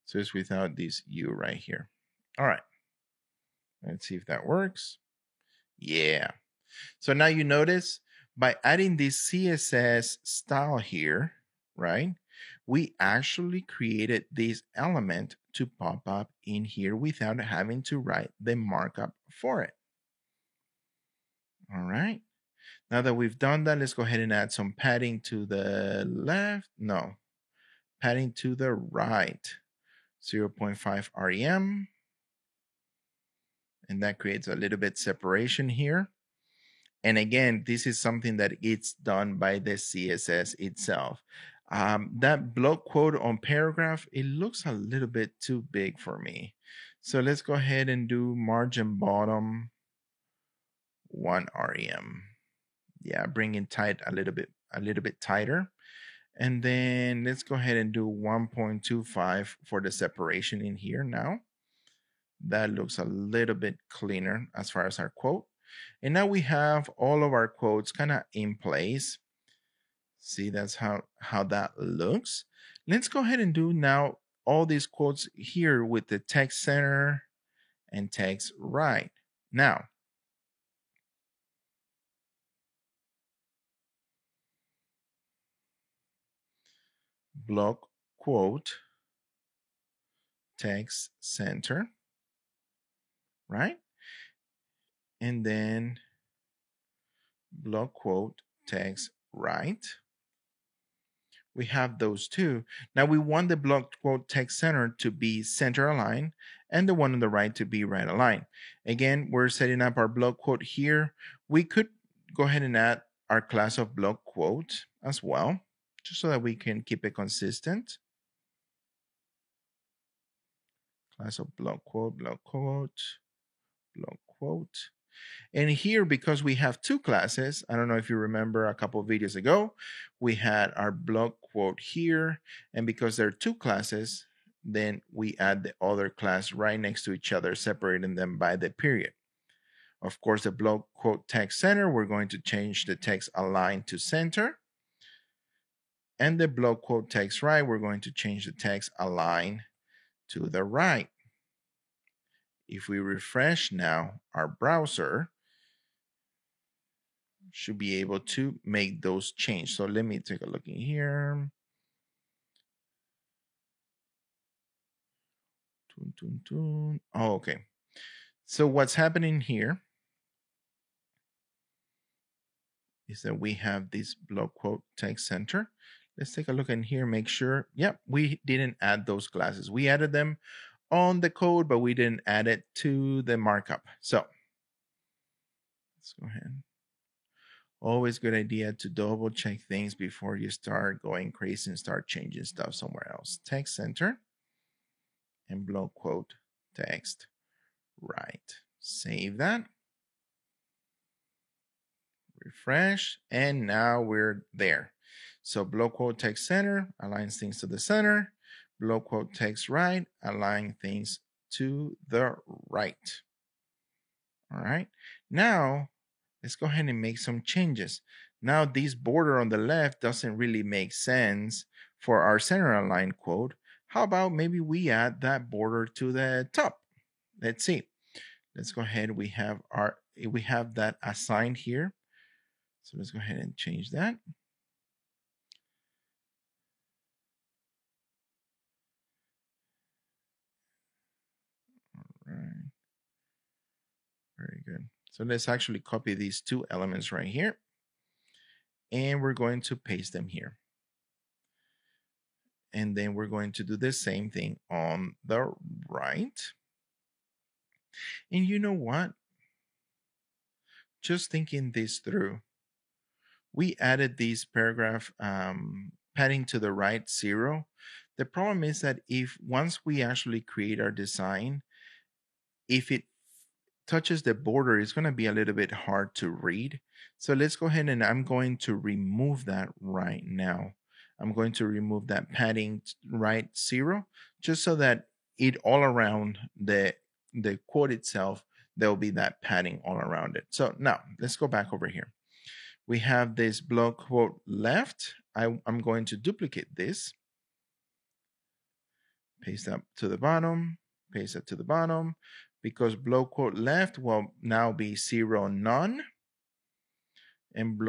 So it's without this U right here. All right. Let's see if that works. Yeah. So now you notice by adding this CSS style here, right? We actually created this element to pop up in here without having to write the markup for it. All right. Now that we've done that, let's go ahead and add some padding to the left. No, padding to the right. 0.5 rem. And that creates a little bit separation here. And again, this is something that it's done by the CSS itself. That block quote on paragraph, it looks a little bit too big for me. So let's go ahead and do margin bottom 1 rem. Yeah, bring it tight a little bit tighter. And then let's go ahead and do 1.25 for the separation in here now. That looks a little bit cleaner as far as our quote. And now we have all of our quotes kind of in place. See, that's how that looks. Let's go ahead and do now all these quotes here with the text center and text right. Now, block quote text center, right? And then block quote text right. We have those two. Now we want the block quote text center to be center aligned and the one on the right to be right aligned. Again, we're setting up our block quote here. We could go ahead and add our class of block quote as well, just so that we can keep it consistent. Class of block quote, block quote, block quote. And here, because we have two classes, I don't know if you remember a couple of videos ago, we had our block quote here. And because there are two classes, then we add the other class right next to each other, separating them by the period. Of course, the block quote text center, we're going to change the text align to center. And the block quote text right, we're going to change the text align to the right. If we refresh now our browser, should be able to make those change. So let me take a look in here. Oh, okay. So what's happening here is that we have this block quote text center. Let's take a look in here, make sure. Yep, we didn't add those classes. We added them on the code, but we didn't add it to the markup. So let's go ahead. Always good idea to double check things before you start going crazy and start changing stuff somewhere else. Text center and block quote text right. Save that. Refresh, and now we're there. So block quote text center aligns things to the center. Block quote text right align things to the right. All right. Now let's go ahead and make some changes. Now this border on the left doesn't really make sense for our center align quote. How about maybe we add that border to the top? Let's see. Let's go ahead. We have that assigned here. So let's go ahead and change that. All right. Very good. So let's actually copy these two elements right here. And we're going to paste them here. And then we're going to do the same thing on the right. And you know what? Just thinking this through, we added this paragraph padding to the right 0. The problem is that if once we actually create our design, if it touches the border, it's going to be a little bit hard to read. So let's go ahead and I'm going to remove that right now. I'm going to remove that padding right 0, just so that it all around the quote itself, there'll be that padding all around it. So now let's go back over here. We have this block quote left. I'm going to duplicate this. Paste that to the bottom, paste it to the bottom, because block quote left will now be 0, none. And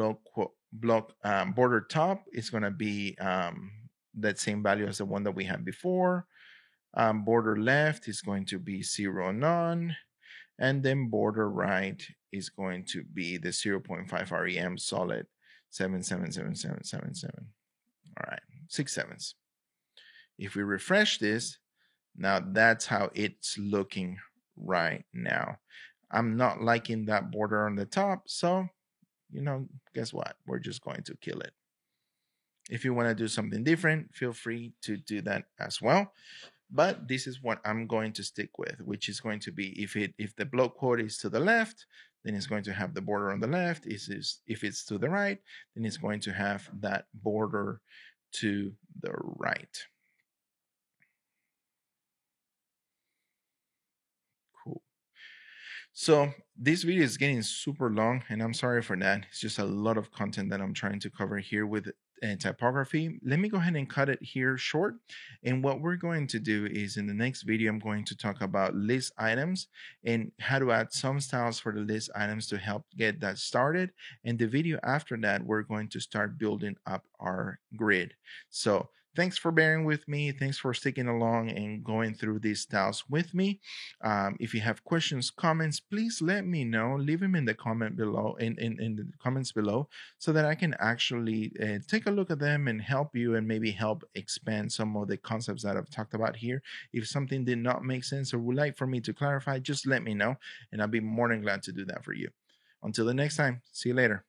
border top is going to be that same value as the one that we had before. Border left is going to be 0, none. And then border right is going to be the 0.5 REM solid 777777. All right, 6 sevens. If we refresh this, now that's how it's looking right now. I'm not liking that border on the top, so guess what? We're just going to kill it. If you want to do something different, feel free to do that as well. But this is what I'm going to stick with, which is going to be if the block quote is to the left, then it's going to have the border on the left. If it's to the right, then it's going to have that border to the right. Cool. So this video is getting super long, and I'm sorry for that. It's just a lot of content that I'm trying to cover here with typography. Let me go ahead and cut it here short. And what we're going to do is in the next video, I'm going to talk about list items and how to add some styles for the list items to help get that started. And the video after that, we're going to start building up our grid. So thanks for bearing with me. Thanks for sticking along and going through these styles with me. If you have questions, comments, please let me know. Leave them in the comment below, in the comments below, so that I can actually take a look at them and help you and maybe help expand some of the concepts that I've talked about here. If something did not make sense or would like for me to clarify, just let me know, and I'll be more than glad to do that for you. Until the next time, see you later.